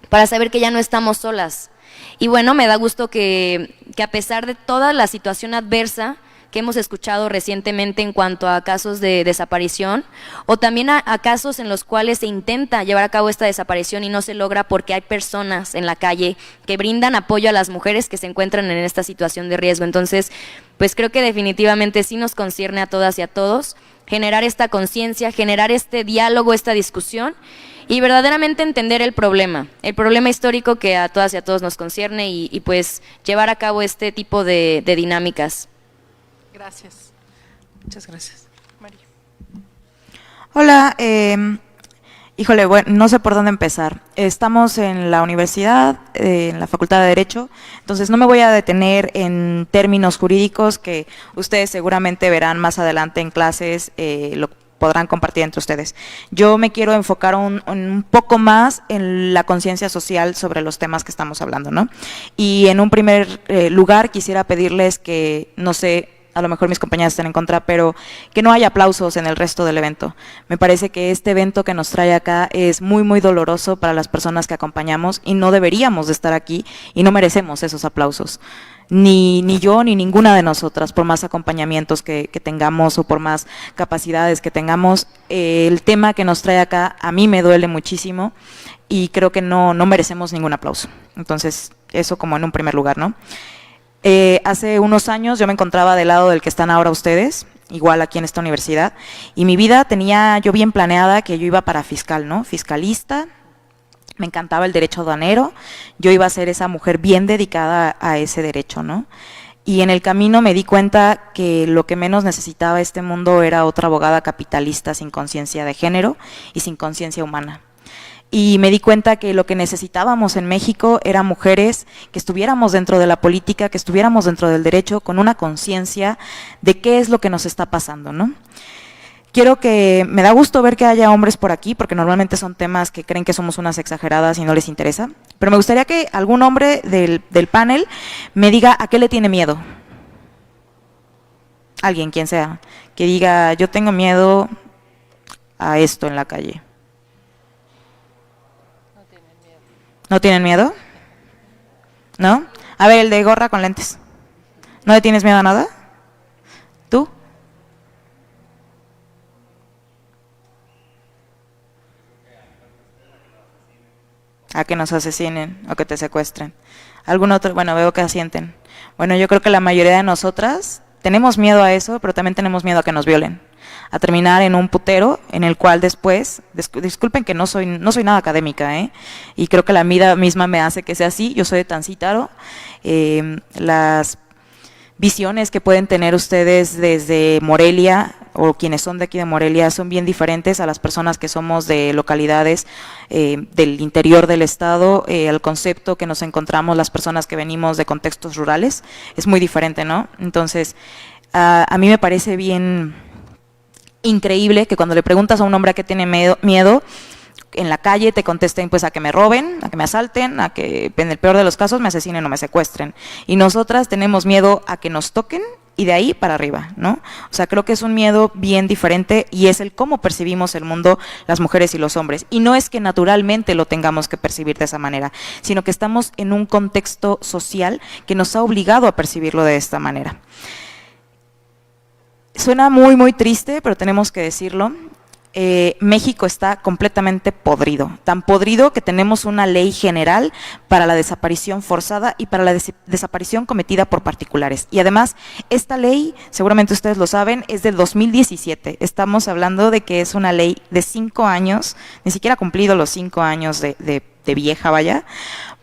para saber que ya no estamos solas. Y bueno, me da gusto que a pesar de toda la situación adversa que hemos escuchado recientemente en cuanto a casos de desaparición, o también a casos en los cuales se intenta llevar a cabo esta desaparición y no se logra porque hay personas en la calle que brindan apoyo a las mujeres que se encuentran en esta situación de riesgo. Entonces, pues creo que definitivamente sí nos concierne a todas y a todos generar esta conciencia, generar este diálogo, esta discusión, y verdaderamente entender el problema histórico que a todas y a todos nos concierne y pues llevar a cabo este tipo de dinámicas. Gracias. Muchas gracias. María. Hola, híjole, bueno, no sé por dónde empezar. Estamos en la universidad, en la Facultad de Derecho, entonces no me voy a detener en términos jurídicos que ustedes seguramente verán más adelante en clases, lo podrán compartir entre ustedes. Yo me quiero enfocar un poco más en la conciencia social sobre los temas que estamos hablando, ¿no? Y en un primer lugar quisiera pedirles que, no sé, a lo mejor mis compañeras están en contra, pero que no haya aplausos en el resto del evento. Me parece que este evento que nos trae acá es muy, muy doloroso para las personas que acompañamos y no deberíamos de estar aquí y no merecemos esos aplausos. Ni yo ni ninguna de nosotras, por más acompañamientos que tengamos o por más capacidades que tengamos, el tema que nos trae acá a mí me duele muchísimo y creo que no merecemos ningún aplauso. Entonces, eso como en un primer lugar, ¿no? Hace unos años yo me encontraba del lado del que están ahora ustedes, igual aquí en esta universidad, y mi vida tenía yo bien planeada que yo iba para fiscal, ¿no? Fiscalista, me encantaba el derecho aduanero, yo iba a ser esa mujer bien dedicada a ese derecho, ¿no? Y en el camino me di cuenta que lo que menos necesitaba este mundo era otra abogada capitalista sin conciencia de género y sin conciencia humana. Y me di cuenta que lo que necesitábamos en México eran mujeres que estuviéramos dentro de la política, que estuviéramos dentro del derecho, con una conciencia de qué es lo que nos está pasando, ¿no? Me da gusto ver que haya hombres por aquí, porque normalmente son temas que creen que somos unas exageradas y no les interesa, pero me gustaría que algún hombre del panel me diga a qué le tiene miedo. Alguien, quien sea, que diga, yo tengo miedo a esto en la calle. ¿No tienen miedo? ¿No? A ver, el de gorra con lentes. ¿No le tienes miedo a nada? ¿Tú? A que nos asesinen o que te secuestren. ¿Algún otro? Bueno, veo que asienten. Bueno, yo creo que la mayoría de nosotras tenemos miedo a eso, pero también tenemos miedo a que nos violen. A terminar en un putero en el cual después, disculpen que no soy nada académica, y creo que la vida misma me hace que sea así, yo soy de Tancítaro, las visiones que pueden tener ustedes desde Morelia, o quienes son de aquí de Morelia, son bien diferentes a las personas que somos de localidades del interior del estado, el concepto que nos encontramos las personas que venimos de contextos rurales, es muy diferente, ¿no? Entonces, a mí me parece bien increíble que cuando le preguntas a un hombre a qué tiene miedo, en la calle te contesten pues a que me roben, a que me asalten, a que en el peor de los casos me asesinen o me secuestren. Y nosotras tenemos miedo a que nos toquen y de ahí para arriba, ¿no? O sea, creo que es un miedo bien diferente y es el cómo percibimos el mundo las mujeres y los hombres. Y no es que naturalmente lo tengamos que percibir de esa manera, sino que estamos en un contexto social que nos ha obligado a percibirlo de esta manera. Suena muy, muy triste, pero tenemos que decirlo. México está completamente podrido, tan podrido que tenemos una ley general para la desaparición forzada y para la desaparición cometida por particulares. Y además, esta ley, seguramente ustedes lo saben, es del 2017. Estamos hablando de que es una ley de 5 años, ni siquiera ha cumplido los 5 años de vieja, vaya,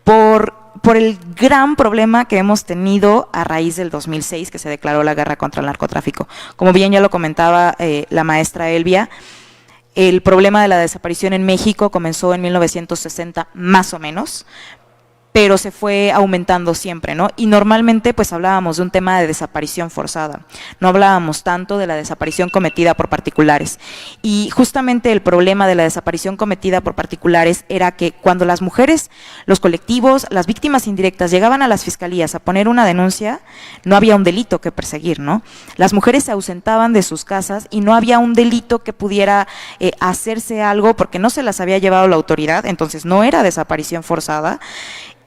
por el gran problema que hemos tenido a raíz del 2006, que se declaró la guerra contra el narcotráfico. Como bien ya lo comentaba la maestra Elvia, el problema de la desaparición en México comenzó en 1960 más o menos, pero se fue aumentando siempre, ¿no? Y normalmente pues hablábamos de un tema de desaparición forzada, no hablábamos tanto de la desaparición cometida por particulares. Y justamente el problema de la desaparición cometida por particulares era que cuando las mujeres, los colectivos, las víctimas indirectas llegaban a las fiscalías a poner una denuncia, no había un delito que perseguir, ¿no? Las mujeres se ausentaban de sus casas y no había un delito que pudiera hacerse algo porque no se las había llevado la autoridad, entonces no era desaparición forzada,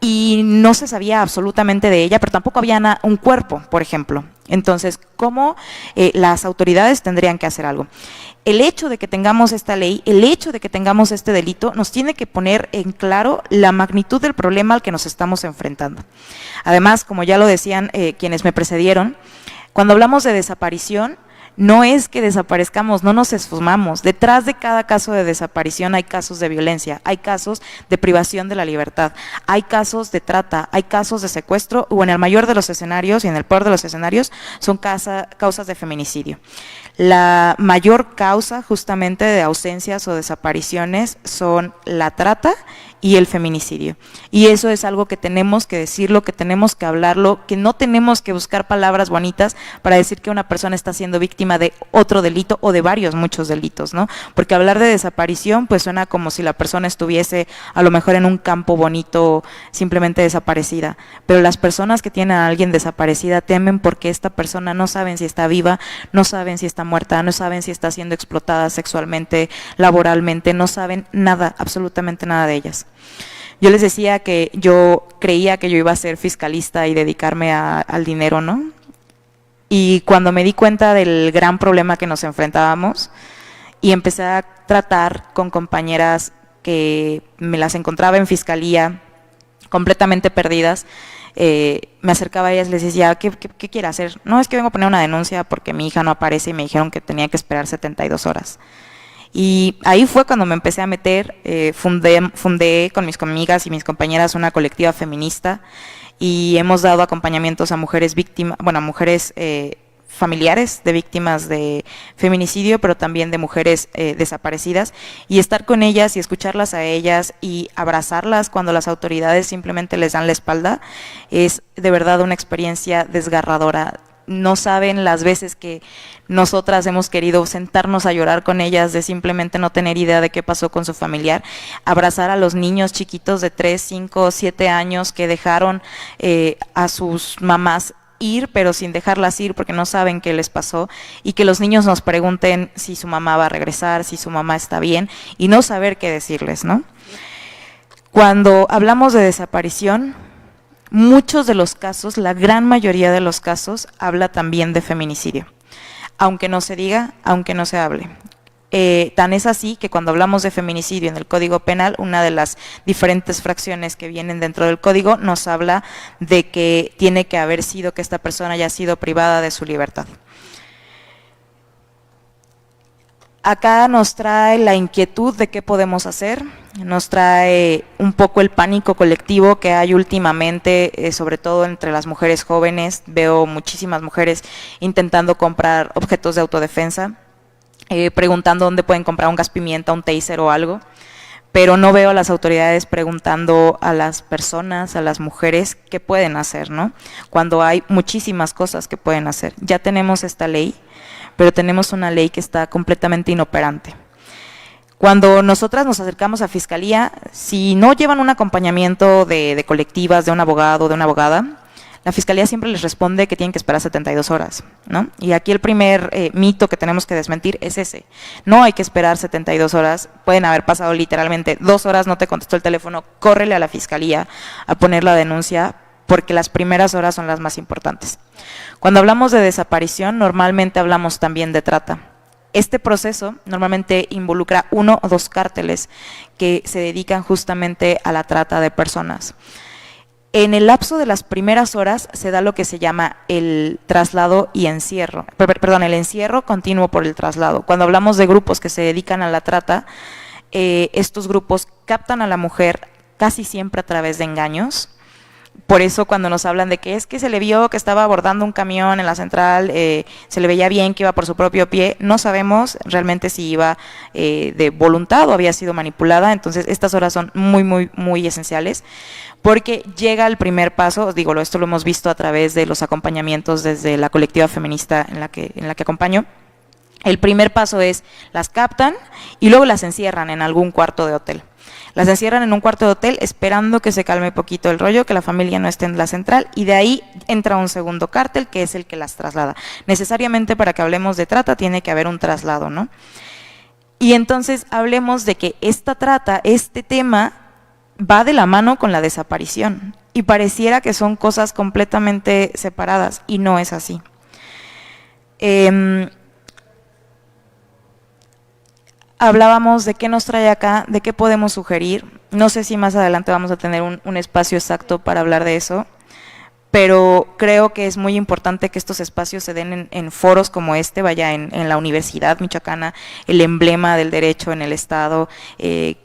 y no se sabía absolutamente de ella, pero tampoco había un cuerpo, por ejemplo. Entonces, ¿cómo las autoridades tendrían que hacer algo? El hecho de que tengamos esta ley, el hecho de que tengamos este delito, nos tiene que poner en claro la magnitud del problema al que nos estamos enfrentando. Además, como ya lo decían quienes me precedieron, cuando hablamos de desaparición, no es que desaparezcamos, no nos esfumamos. Detrás de cada caso de desaparición hay casos de violencia, hay casos de privación de la libertad, hay casos de trata, hay casos de secuestro, o en el mayor de los escenarios y en el peor de los escenarios son causas de feminicidio. La mayor causa justamente de ausencias o desapariciones son la trata y el feminicidio. Y eso es algo que tenemos que decirlo, que tenemos que hablarlo, que no tenemos que buscar palabras bonitas para decir que una persona está siendo víctima de otro delito o de muchos delitos, ¿no? Porque hablar de desaparición pues suena como si la persona estuviese a lo mejor en un campo bonito, simplemente desaparecida. Pero las personas que tienen a alguien desaparecida temen porque esta persona no saben si está viva, no saben si está muerta, no saben si está siendo explotada sexualmente, laboralmente, no saben nada, absolutamente nada de ellas. Yo les decía que yo creía que yo iba a ser fiscalista y dedicarme al dinero, ¿no? Y cuando me di cuenta del gran problema que nos enfrentábamos y empecé a tratar con compañeras que me las encontraba en fiscalía completamente perdidas, me acercaba a ellas y les decía, ¿qué quiere hacer? No, es que vengo a poner una denuncia porque mi hija no aparece y me dijeron que tenía que esperar 72 horas. Y ahí fue cuando me empecé a meter, fundé con mis amigas y mis compañeras una colectiva feminista y hemos dado acompañamientos a mujeres víctimas, bueno, a mujeres familiares de víctimas de feminicidio, pero también de mujeres desaparecidas, y estar con ellas y escucharlas a ellas y abrazarlas cuando las autoridades simplemente les dan la espalda, es de verdad una experiencia desgarradora. No saben las veces que nosotras hemos querido sentarnos a llorar con ellas de simplemente no tener idea de qué pasó con su familiar, abrazar a los niños chiquitos de 3, 5, 7 años que dejaron a sus mamás ir, pero sin dejarlas ir porque no saben qué les pasó, y que los niños nos pregunten si su mamá va a regresar, si su mamá está bien, y no saber qué decirles, ¿no? Cuando hablamos de desaparición, muchos de los casos, la gran mayoría de los casos, habla también de feminicidio, aunque no se diga, aunque no se hable. Tan es así que cuando hablamos de feminicidio en el Código Penal, una de las diferentes fracciones que vienen dentro del Código nos habla de que tiene que haber sido que esta persona haya sido privada de su libertad. Acá nos trae la inquietud de qué podemos hacer, nos trae un poco el pánico colectivo que hay últimamente, sobre todo entre las mujeres jóvenes. Veo muchísimas mujeres intentando comprar objetos de autodefensa, preguntando dónde pueden comprar un gas pimienta, un taser o algo, pero no veo a las autoridades preguntando a las personas, a las mujeres, qué pueden hacer, ¿no? Cuando hay muchísimas cosas que pueden hacer. Ya tenemos esta ley, pero tenemos una ley que está completamente inoperante. Cuando nosotras nos acercamos a Fiscalía, si no llevan un acompañamiento de colectivas, de un abogado, de una abogada, la Fiscalía siempre les responde que tienen que esperar 72 horas, ¿no? Y aquí el primer mito que tenemos que desmentir es ese. No hay que esperar 72 horas, pueden haber pasado literalmente 2 horas, no te contestó el teléfono, córrele a la Fiscalía a poner la denuncia, porque las primeras horas son las más importantes. Cuando hablamos de desaparición, normalmente hablamos también de trata. Este proceso normalmente involucra 1 o 2 cárteles que se dedican justamente a la trata de personas. En el lapso de las primeras horas se da lo que se llama el traslado y encierro, perdón, el encierro continuo por el traslado. Cuando hablamos de grupos que se dedican a la trata, estos grupos captan a la mujer casi siempre a través de engaños. Por eso cuando nos hablan de que es que se le vio que estaba abordando un camión en la central, se le veía bien que iba por su propio pie, no sabemos realmente si iba de voluntad o había sido manipulada. Entonces estas horas son muy esenciales, porque llega el primer paso. Digo, esto lo hemos visto a través de los acompañamientos desde la colectiva feminista en la que acompaño. El primer paso es, las captan y luego las encierran en algún cuarto de hotel. Las encierran en un cuarto de hotel esperando que se calme poquito el rollo, que la familia no esté en la central, y de ahí entra un segundo cártel que es el que las traslada. Necesariamente para que hablemos de trata tiene que haber un traslado, ¿no? Y entonces hablemos de que esta trata, este tema, va de la mano con la desaparición y pareciera que son cosas completamente separadas y no es así. Hablábamos de qué nos trae acá, de qué podemos sugerir. No sé si más adelante vamos a tener un espacio exacto para hablar de eso, pero creo que es muy importante que estos espacios se den en foros como este, vaya en la Universidad Michoacana, el emblema del derecho en el Estado,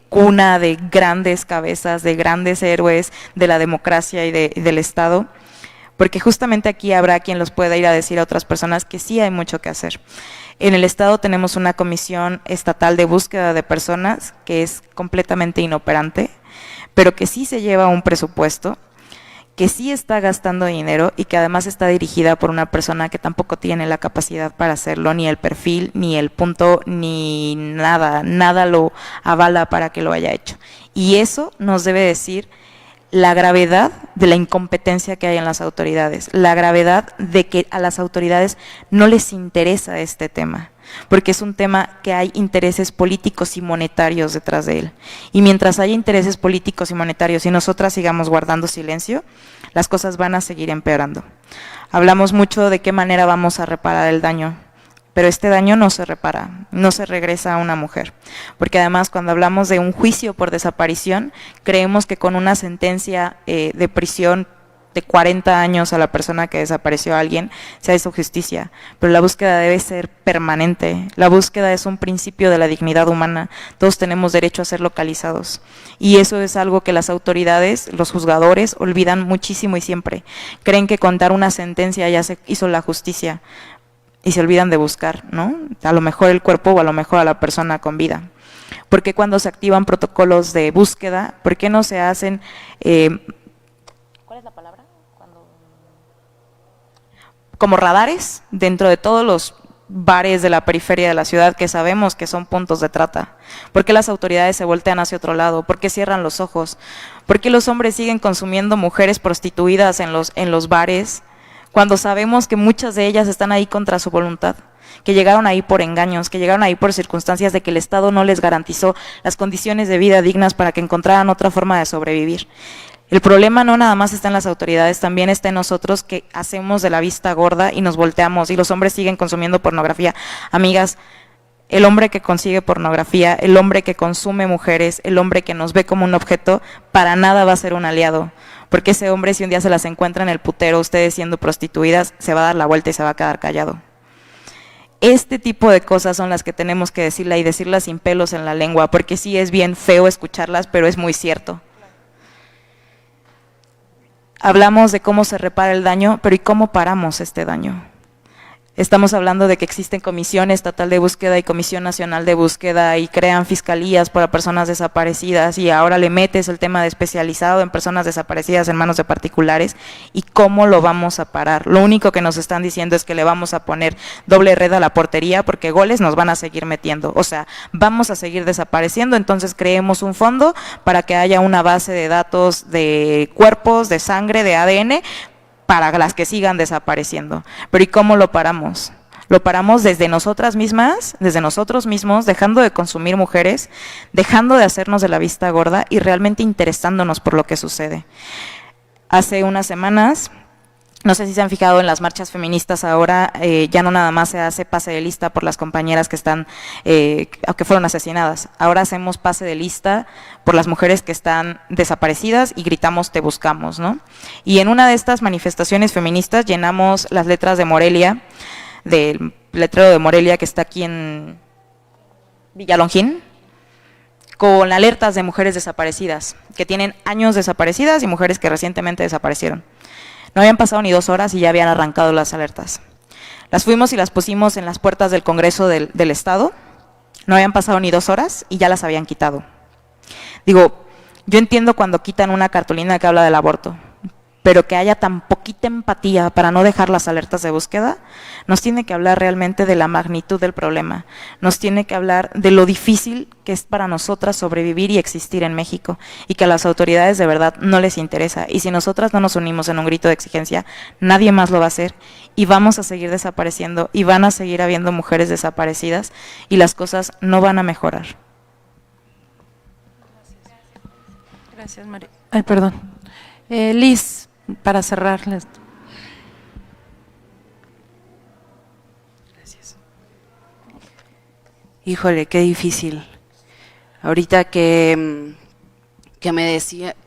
cuna de grandes cabezas, de grandes héroes de la democracia y del Estado, porque justamente aquí habrá quien los pueda ir a decir a otras personas que sí hay mucho que hacer. En el Estado tenemos una comisión estatal de búsqueda de personas que es completamente inoperante, pero que sí se lleva un presupuesto, que sí está gastando dinero y que además está dirigida por una persona que tampoco tiene la capacidad para hacerlo, ni el perfil, ni el punto, ni nada lo avala para que lo haya hecho. Y eso nos debe decir la gravedad de la incompetencia que hay en las autoridades, la gravedad de que a las autoridades no les interesa este tema, porque es un tema que hay intereses políticos y monetarios detrás de él. Y mientras haya intereses políticos y monetarios y nosotras sigamos guardando silencio, las cosas van a seguir empeorando. Hablamos mucho de qué manera vamos a reparar el daño, pero este daño no se repara, no se regresa a una mujer, porque además cuando hablamos de un juicio por desaparición, creemos que con una sentencia de prisión de 40 años a la persona que desapareció a alguien, se hizo justicia, pero la búsqueda debe ser permanente. La búsqueda es un principio de la dignidad humana, todos tenemos derecho a ser localizados, y eso es algo que las autoridades, los juzgadores, olvidan muchísimo y siempre. Creen que con dar una sentencia ya se hizo la justicia, y se olvidan de buscar, ¿no? A lo mejor el cuerpo o a lo mejor a la persona con vida. ¿Por qué cuando se activan protocolos de búsqueda, por qué no se hacen ¿cuál es la palabra? Como radares dentro de todos los bares de la periferia de la ciudad que sabemos que son puntos de trata? ¿Por qué las autoridades se voltean hacia otro lado? ¿Por qué cierran los ojos? ¿Por qué los hombres siguen consumiendo mujeres prostituidas en los bares, cuando sabemos que muchas de ellas están ahí contra su voluntad, que llegaron ahí por engaños, que llegaron ahí por circunstancias de que el Estado no les garantizó las condiciones de vida dignas para que encontraran otra forma de sobrevivir? El problema no nada más está en las autoridades, también está en nosotros, que hacemos de la vista gorda y nos volteamos, y los hombres siguen consumiendo pornografía. Amigas, el hombre que consigue pornografía, el hombre que consume mujeres, el hombre que nos ve como un objeto, para nada va a ser un aliado. Porque ese hombre, si un día se las encuentra en el putero, ustedes siendo prostituidas, se va a dar la vuelta y se va a quedar callado. Este tipo de cosas son las que tenemos que decirla, y decirlas sin pelos en la lengua, porque sí es bien feo escucharlas, pero es muy cierto. Hablamos de cómo se repara el daño, pero ¿y cómo paramos este daño? Estamos hablando de que existen Comisión Estatal de Búsqueda y Comisión Nacional de Búsqueda y crean fiscalías para personas desaparecidas, y ahora le metes el tema de especializado en personas desaparecidas en manos de particulares. ¿Y cómo lo vamos a parar? Lo único que nos están diciendo es que le vamos a poner doble red a la portería porque goles nos van a seguir metiendo. O sea, vamos a seguir desapareciendo, entonces creemos un fondo para que haya una base de datos de cuerpos, de sangre, de ADN, para las que sigan desapareciendo. Pero ¿y cómo lo paramos? Lo paramos desde nosotras mismas, desde nosotros mismos, dejando de consumir mujeres, dejando de hacernos de la vista gorda y realmente interesándonos por lo que sucede. Hace unas semanas No sé si se han fijado en las marchas feministas ahora, ya no nada más se hace pase de lista por las compañeras que están, que fueron asesinadas. Ahora hacemos pase de lista por las mujeres que están desaparecidas y gritamos te buscamos, ¿no? Y en una de estas manifestaciones feministas llenamos las letras de Morelia, del letrero de Morelia que está aquí en Villalongín, con alertas de mujeres desaparecidas, que tienen años desaparecidas y mujeres que recientemente desaparecieron. No habían pasado ni 2 horas y ya habían arrancado las alertas. Las fuimos y las pusimos en las puertas del Congreso del Estado. No habían pasado ni 2 horas y ya las habían quitado. Digo, yo entiendo cuando quitan una cartulina que habla del aborto, pero que haya tan poquita empatía para no dejar las alertas de búsqueda, nos tiene que hablar realmente de la magnitud del problema, nos tiene que hablar de lo difícil que es para nosotras sobrevivir y existir en México, y que a las autoridades de verdad no les interesa, y si nosotras no nos unimos en un grito de exigencia, nadie más lo va a hacer, y vamos a seguir desapareciendo, y van a seguir habiendo mujeres desaparecidas, y las cosas no van a mejorar. Gracias, María. Ay, perdón. Liz, para cerrarles. Gracias. Híjole, qué difícil. Ahorita que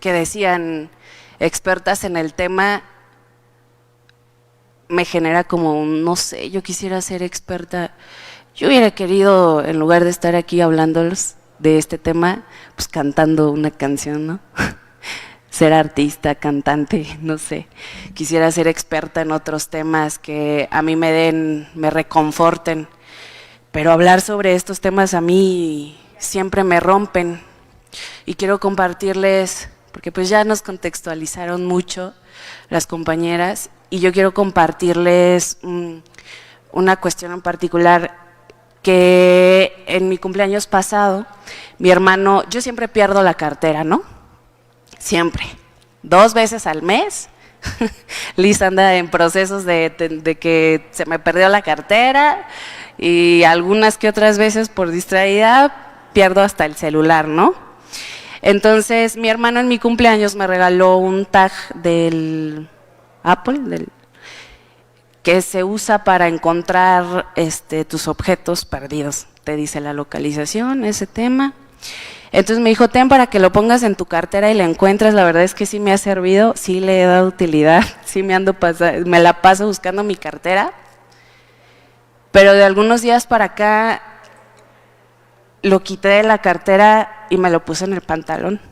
decían expertas en el tema, me genera como, no sé, yo quisiera ser experta. Yo hubiera querido, en lugar de estar aquí hablándoles de este tema, pues cantando una canción, ¿no? Ser artista, cantante, no sé. Quisiera ser experta en otros temas que a mí me reconforten, pero hablar sobre estos temas a mí siempre me rompen. Y quiero compartirles, porque pues ya nos contextualizaron mucho las compañeras, y yo quiero compartirles una cuestión en particular que en mi cumpleaños pasado, mi hermano, yo siempre pierdo la cartera, ¿no? Siempre, 2 veces al mes. Liz anda en procesos de que se me perdió la cartera, y algunas que otras veces por distraída pierdo hasta el celular, ¿no? Entonces mi hermano en mi cumpleaños me regaló un tag del Apple, que se usa para encontrar tus objetos perdidos. Te dice la localización, ese tema. Entonces me dijo, ten para que lo pongas en tu cartera y la encuentres. La verdad es que sí me ha servido, sí le he dado utilidad, sí me la paso buscando mi cartera. Pero de algunos días para acá lo quité de la cartera y me lo puse en el pantalón.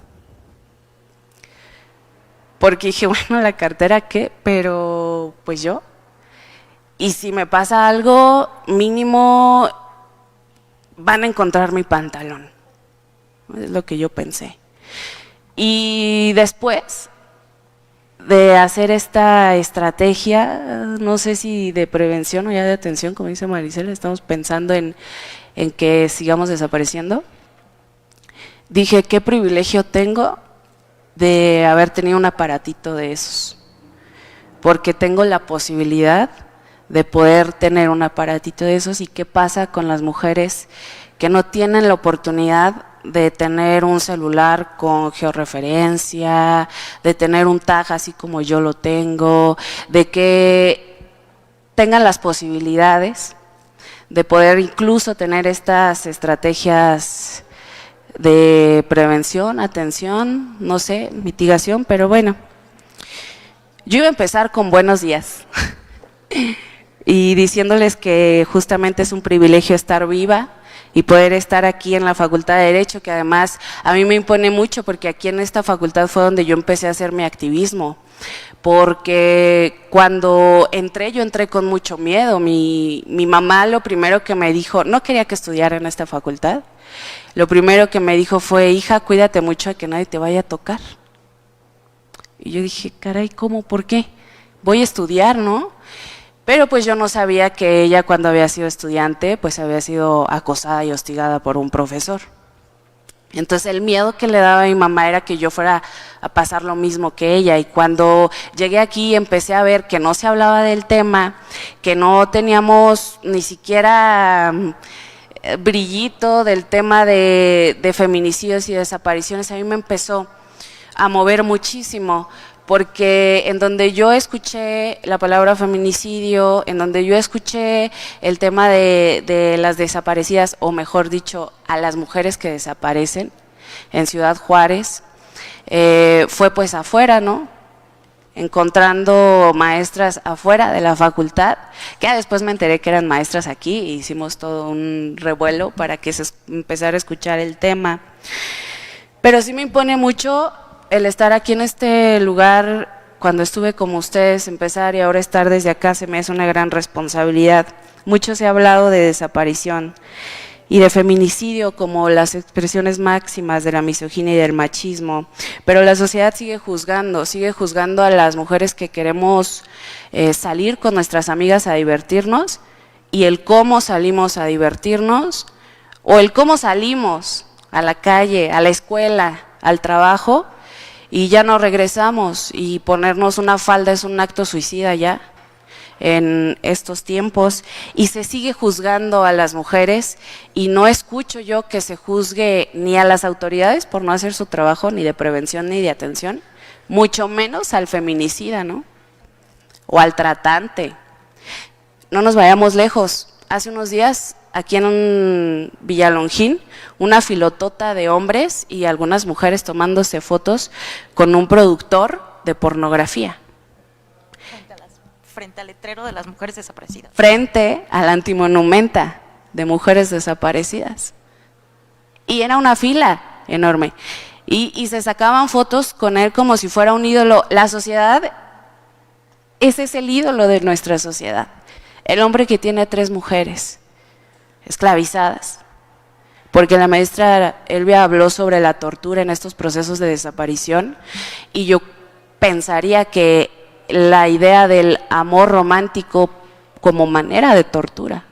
Porque dije, bueno, la cartera qué, pero pues yo. Y si me pasa algo, mínimo van a encontrar mi pantalón. Es lo que yo pensé. Y después de hacer esta estrategia, no sé si de prevención o ya de atención, como dice Maricela, estamos pensando en que sigamos desapareciendo. Dije, qué privilegio tengo de haber tenido un aparatito de esos, porque tengo la posibilidad de poder tener un aparatito de esos. ¿Y qué pasa con las mujeres que no tienen la oportunidad de tener un celular con georreferencia, de tener un tag así como yo lo tengo, de que tengan las posibilidades de poder incluso tener estas estrategias de prevención, atención, no sé, mitigación? Pero bueno, yo iba a empezar con buenos días y diciéndoles que justamente es un privilegio estar viva y poder estar aquí en la Facultad de Derecho, que además a mí me impone mucho, porque aquí en esta facultad fue donde yo empecé a hacer mi activismo, porque cuando yo entré con mucho miedo. Mi mamá lo primero que me dijo, no quería que estudiara en esta facultad, lo primero que me dijo fue, hija, cuídate mucho de que nadie te vaya a tocar. Y yo dije, caray, ¿cómo? ¿Por qué? Voy a estudiar, ¿no? Pero pues yo no sabía que ella, cuando había sido estudiante, pues había sido acosada y hostigada por un profesor. Entonces el miedo que le daba a mi mamá era que yo fuera a pasar lo mismo que ella. Y cuando llegué aquí empecé a ver que no se hablaba del tema, que no teníamos ni siquiera brillito del tema de feminicidios y desapariciones. A mí me empezó a mover muchísimo, porque en donde yo escuché la palabra feminicidio, en donde yo escuché el tema de las desaparecidas, o mejor dicho, a las mujeres que desaparecen en Ciudad Juárez, fue pues afuera, ¿no? Encontrando maestras afuera de la facultad, que después me enteré que eran maestras aquí, e hicimos todo un revuelo para que se empezara a escuchar el tema. Pero sí me impone mucho el estar aquí en este lugar. Cuando estuve como ustedes, empezar y ahora estar desde acá se me hace una gran responsabilidad. Mucho se ha hablado de desaparición y de feminicidio como las expresiones máximas de la misoginia y del machismo, pero la sociedad sigue juzgando a las mujeres que queremos salir con nuestras amigas a divertirnos, y el cómo salimos a divertirnos, o el cómo salimos a la calle, a la escuela, al trabajo, y ya no regresamos, y ponernos una falda es un acto suicida ya en estos tiempos, y se sigue juzgando a las mujeres, y no escucho yo que se juzgue ni a las autoridades por no hacer su trabajo ni de prevención ni de atención, mucho menos al feminicida, ¿no? O al tratante. No nos vayamos lejos. Hace unos días, aquí en Villalongín, una filotota de hombres y algunas mujeres tomándose fotos con un productor de pornografía. Frente al letrero de las mujeres desaparecidas. Frente a la antimonumenta de mujeres desaparecidas. Y era una fila enorme. Y se sacaban fotos con él como si fuera un ídolo. La sociedad, ese es el ídolo de nuestra sociedad. El hombre que tiene 3 mujeres esclavizadas. Porque la maestra Elvia habló sobre la tortura en estos procesos de desaparición, y yo pensaría que la idea del amor romántico como manera de tortura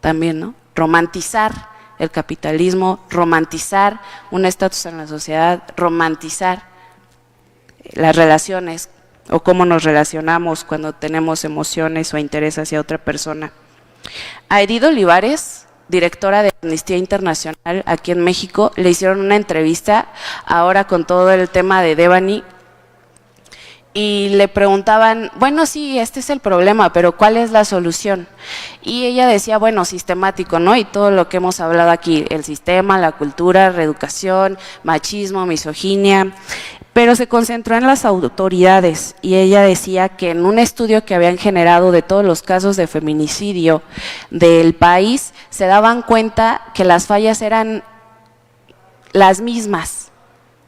también, ¿no? Romantizar el capitalismo, romantizar un estatus en la sociedad, romantizar las relaciones o cómo nos relacionamos cuando tenemos emociones o interés hacia otra persona. A Edith Olivares, directora de Amnistía Internacional aquí en México, le hicieron una entrevista ahora con todo el tema de Devani, y le preguntaban, bueno, sí, este es el problema, pero ¿cuál es la solución? Y ella decía, bueno, sistemático, ¿no? Y todo lo que hemos hablado aquí, el sistema, la cultura, reeducación, machismo, misoginia, pero se concentró en las autoridades, y ella decía que en un estudio que habían generado de todos los casos de feminicidio del país, se daban cuenta que las fallas eran las mismas,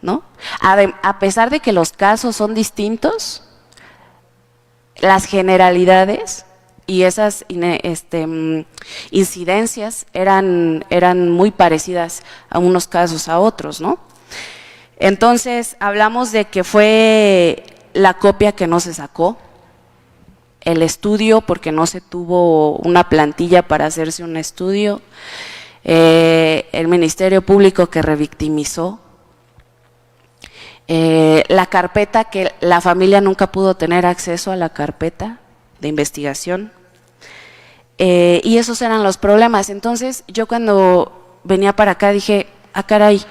¿no? A pesar de que los casos son distintos, las generalidades y esas incidencias eran muy parecidas a unos casos a otros, ¿no? Entonces hablamos de que fue la copia que no se sacó, el estudio porque no se tuvo una plantilla para hacerse un estudio, el Ministerio Público que revictimizó, la carpeta que la familia nunca pudo tener acceso a la carpeta de investigación, y esos eran los problemas. Entonces yo cuando venía para acá dije, ah caray,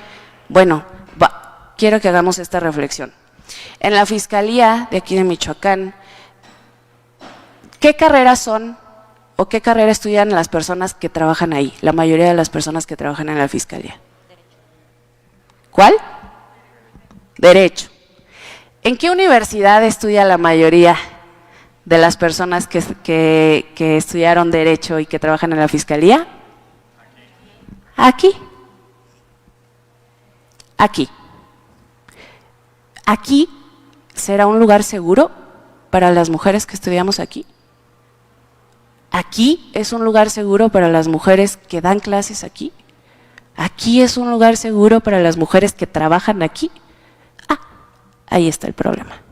bueno, quiero que hagamos esta reflexión. En la Fiscalía de aquí de Michoacán, ¿qué carreras son o qué carrera estudian las personas que trabajan ahí? La mayoría de las personas que trabajan en la Fiscalía. ¿Cuál? Derecho. ¿En qué universidad estudia la mayoría de las personas que estudiaron Derecho y que trabajan en la Fiscalía? Aquí. Aquí. ¿Aquí será un lugar seguro para las mujeres que estudiamos aquí? ¿Aquí es un lugar seguro para las mujeres que dan clases aquí? ¿Aquí es un lugar seguro para las mujeres que trabajan aquí? Ahí está el problema.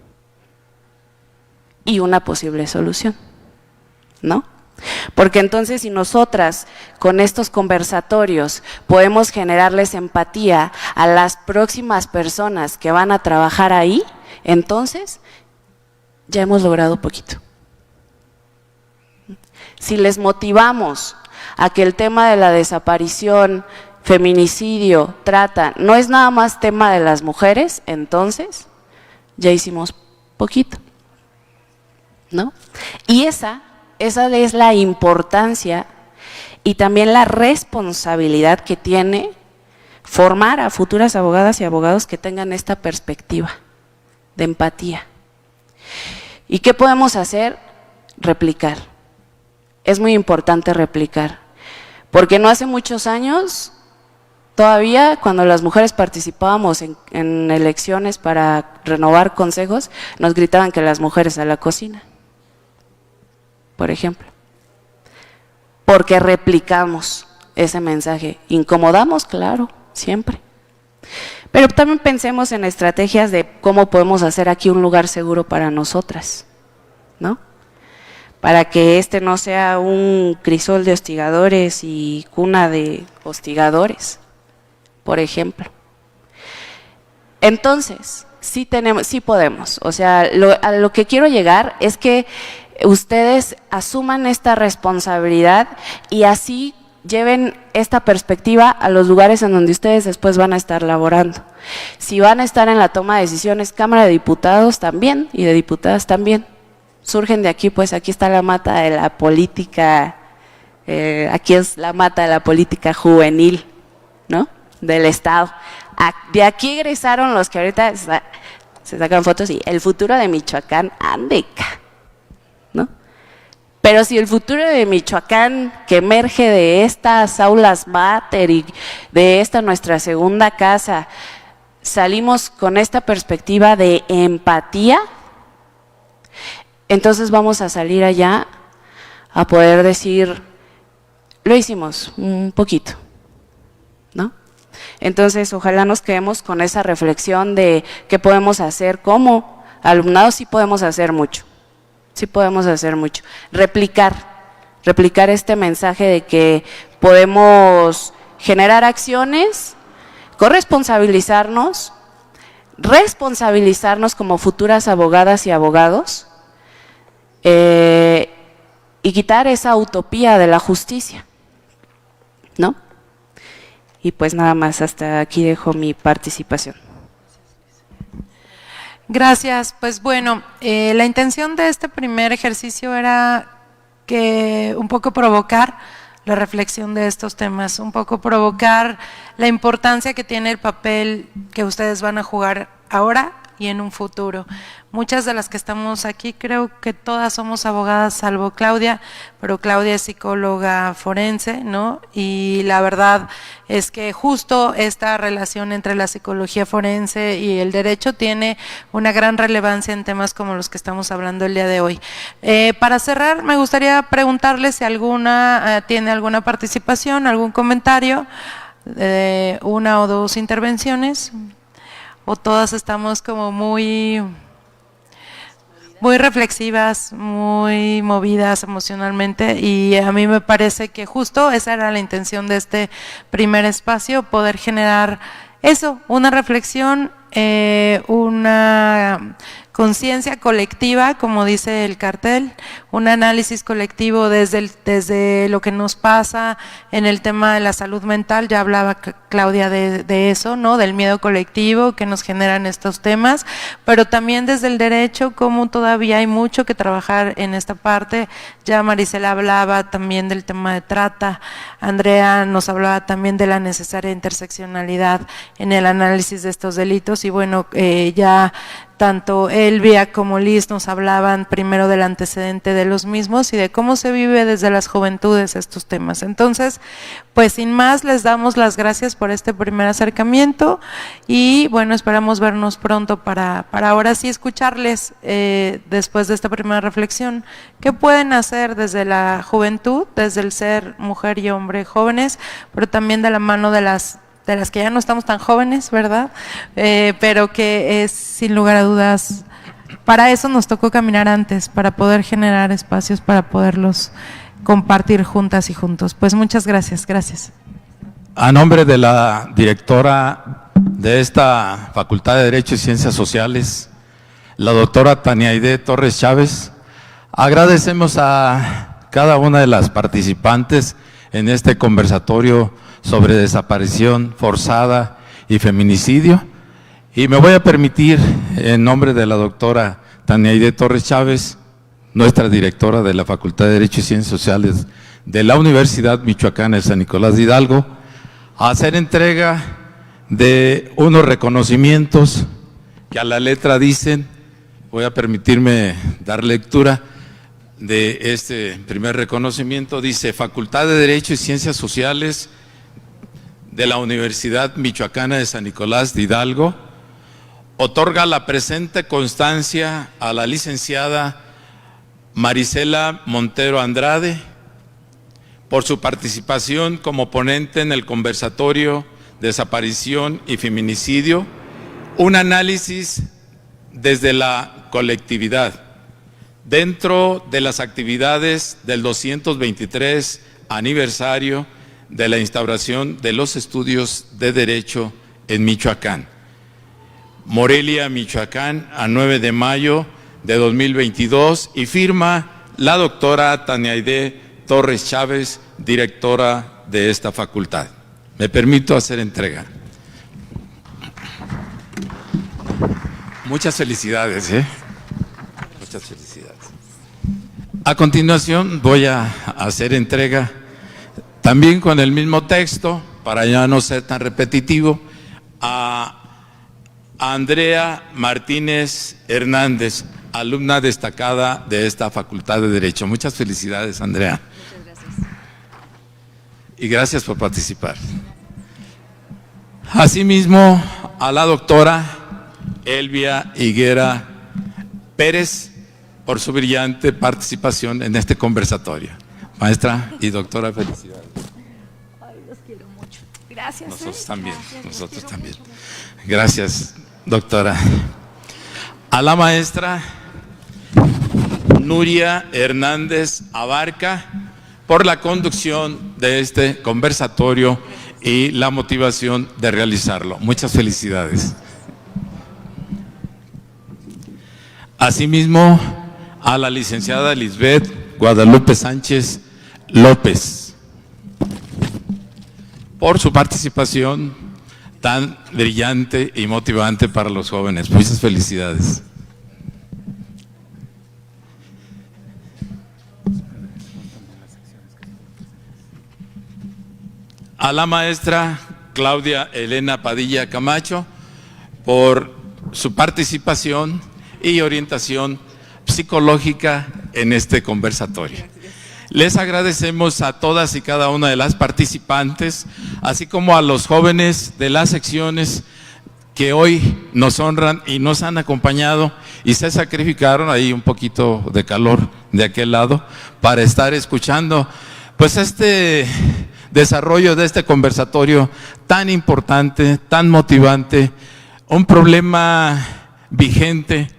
Y una posible solución, ¿no? Porque entonces si nosotras con estos conversatorios podemos generarles empatía a las próximas personas que van a trabajar ahí, entonces ya hemos logrado poquito. Si les motivamos a que el tema de la desaparición, feminicidio, trata, no es nada más tema de las mujeres, entonces ya hicimos poquito, ¿no? Y esa es la importancia y también la responsabilidad que tiene formar a futuras abogadas y abogados que tengan esta perspectiva de empatía. ¿Y qué podemos hacer? Replicar. Es muy importante replicar, porque no hace muchos años, todavía cuando las mujeres participábamos en elecciones para renovar consejos, nos gritaban que las mujeres a la cocina, por ejemplo, porque replicamos ese mensaje. Incomodamos, claro, siempre. Pero también pensemos en estrategias de cómo podemos hacer aquí un lugar seguro para nosotras, ¿no? Para que este no sea un crisol de hostigadores y cuna de hostigadores, por ejemplo. Entonces, sí podemos. O sea, a lo que quiero llegar es que ustedes asuman esta responsabilidad y así lleven esta perspectiva a los lugares en donde ustedes después van a estar laborando. Si van a estar en la toma de decisiones, Cámara de Diputados también y de Diputadas también. Surgen de aquí, pues aquí está la mata de la política, aquí es la mata de la política juvenil, ¿no? Del Estado. De aquí egresaron los que ahorita se sacan fotos y el futuro de Michoacán, andeca, ¿no? Pero si el futuro de Michoacán que emerge de estas aulas máter y de esta nuestra segunda casa, salimos con esta perspectiva de empatía, entonces vamos a salir allá a poder decir, lo hicimos un poquito, ¿no? Entonces ojalá nos quedemos con esa reflexión de qué podemos hacer como alumnado. Sí podemos hacer mucho, sí podemos hacer mucho. Replicar este mensaje de que podemos generar acciones, corresponsabilizarnos, responsabilizarnos como futuras abogadas y abogados, y quitar esa utopía de la justicia, ¿no? Y pues nada más, hasta aquí dejo mi participación. Gracias. Pues bueno, la intención de este primer ejercicio era que un poco provocar la reflexión de estos temas, un poco provocar la importancia que tiene el papel que ustedes van a jugar ahora y en un futuro. Muchas de las que estamos aquí, creo que todas somos abogadas, salvo Claudia, pero Claudia es psicóloga forense, ¿no? Y la verdad es que justo esta relación entre la psicología forense y el derecho tiene una gran relevancia en temas como los que estamos hablando el día de hoy. Para cerrar, me gustaría preguntarles si alguna tiene alguna participación, algún comentario, una o dos intervenciones, o todas estamos como muy reflexivas, muy movidas emocionalmente, y a mí me parece que justo esa era la intención de este primer espacio, poder generar eso, una reflexión, una conciencia colectiva, como dice el cartel, un análisis colectivo desde lo que nos pasa en el tema de la salud mental. Ya hablaba Claudia de eso, ¿no? Del miedo colectivo que nos generan estos temas, pero también desde el derecho, como todavía hay mucho que trabajar en esta parte. Ya Marisela hablaba también del tema de trata, Andrea nos hablaba también de la necesaria interseccionalidad en el análisis de estos delitos, y bueno, ya tanto Elvia como Liz nos hablaban primero del antecedente de los mismos y de cómo se vive desde las juventudes estos temas. Entonces, pues sin más, les damos las gracias por este primer acercamiento y bueno, esperamos vernos pronto para ahora sí escucharles después de esta primera reflexión. ¿Qué pueden hacer desde la juventud, desde el ser mujer y hombre jóvenes, pero también de la mano de las que ya no estamos tan jóvenes, ¿verdad? Pero que es, sin lugar a dudas, para eso nos tocó caminar antes, para poder generar espacios, para poderlos compartir juntas y juntos. Pues muchas gracias, gracias. A nombre de la directora de esta Facultad de Derecho y Ciencias Sociales, la doctora Tania Aide Torres Chávez, agradecemos a cada una de las participantes en este conversatorio sobre desaparición forzada y feminicidio, Y me voy a permitir, en nombre de la doctora Tania Aide Torres Chávez, nuestra directora de la Facultad de Derecho y Ciencias Sociales de la Universidad Michoacana de San Nicolás de Hidalgo, hacer entrega de unos reconocimientos que a la letra dicen. Voy a permitirme dar lectura de este primer reconocimiento. Dice: Facultad de Derecho y Ciencias Sociales de la Universidad Michoacana de San Nicolás de Hidalgo otorga la presente constancia a la licenciada Marisela Montero Andrade por su participación como ponente en el conversatorio Desaparición y Feminicidio, un análisis desde la colectividad, dentro de las actividades del 223 aniversario de la instauración de los estudios de Derecho en Michoacán. Morelia, Michoacán, a 9 de mayo de 2022, y firma la doctora Tania Aide Torres Chávez, directora de esta facultad. Me permito hacer entrega. Muchas felicidades, Muchas felicidades. A continuación voy a hacer entrega, también con el mismo texto, para ya no ser tan repetitivo, a Andrea Martínez Hernández, alumna destacada de esta Facultad de Derecho. Muchas felicidades, Andrea. Muchas gracias. Y gracias por participar. Asimismo, a la doctora Elvia Higuera Pérez, por su brillante participación en este conversatorio. Maestra y doctora, felicidades. Ay, los quiero mucho. Gracias. Nosotros también, Gracias, nosotros los quiero también. mucho. Gracias, doctora. A la maestra Nuria Hernández Abarca, por la conducción de este conversatorio y la motivación de realizarlo. Muchas felicidades. Asimismo, a la licenciada Lisbeth Guadalupe Sánchez López, por su participación tan brillante y motivante para los jóvenes. Muchas felicidades. A la maestra Claudia Elena Padilla Camacho, por su participación y orientación psicológica en este conversatorio. Les agradecemos a todas y cada una de las participantes, así como a los jóvenes de las secciones que hoy nos honran y nos han acompañado y se sacrificaron, ahí un poquito de calor de aquel lado, para estar escuchando pues este desarrollo de este conversatorio tan importante, tan motivante, un problema vigente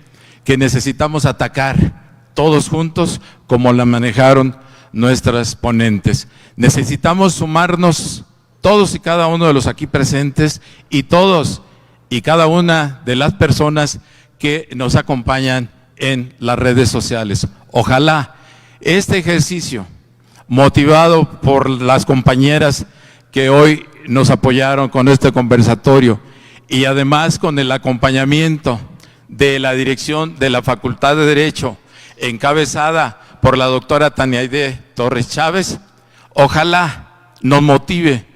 que necesitamos atacar todos juntos, como la manejaron nuestras ponentes. Necesitamos sumarnos todos y cada uno de los aquí presentes y todos y cada una de las personas que nos acompañan en las redes sociales. Ojalá este ejercicio, motivado por las compañeras que hoy nos apoyaron con este conversatorio y además con el acompañamiento de la dirección de la Facultad de Derecho, encabezada por la doctora Tania Aide Torres Chávez, ojalá nos motive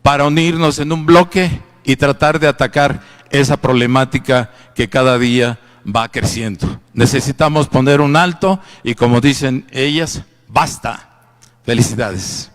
para unirnos en un bloque y tratar de atacar esa problemática que cada día va creciendo. Necesitamos poner un alto y, como dicen ellas, basta. Felicidades.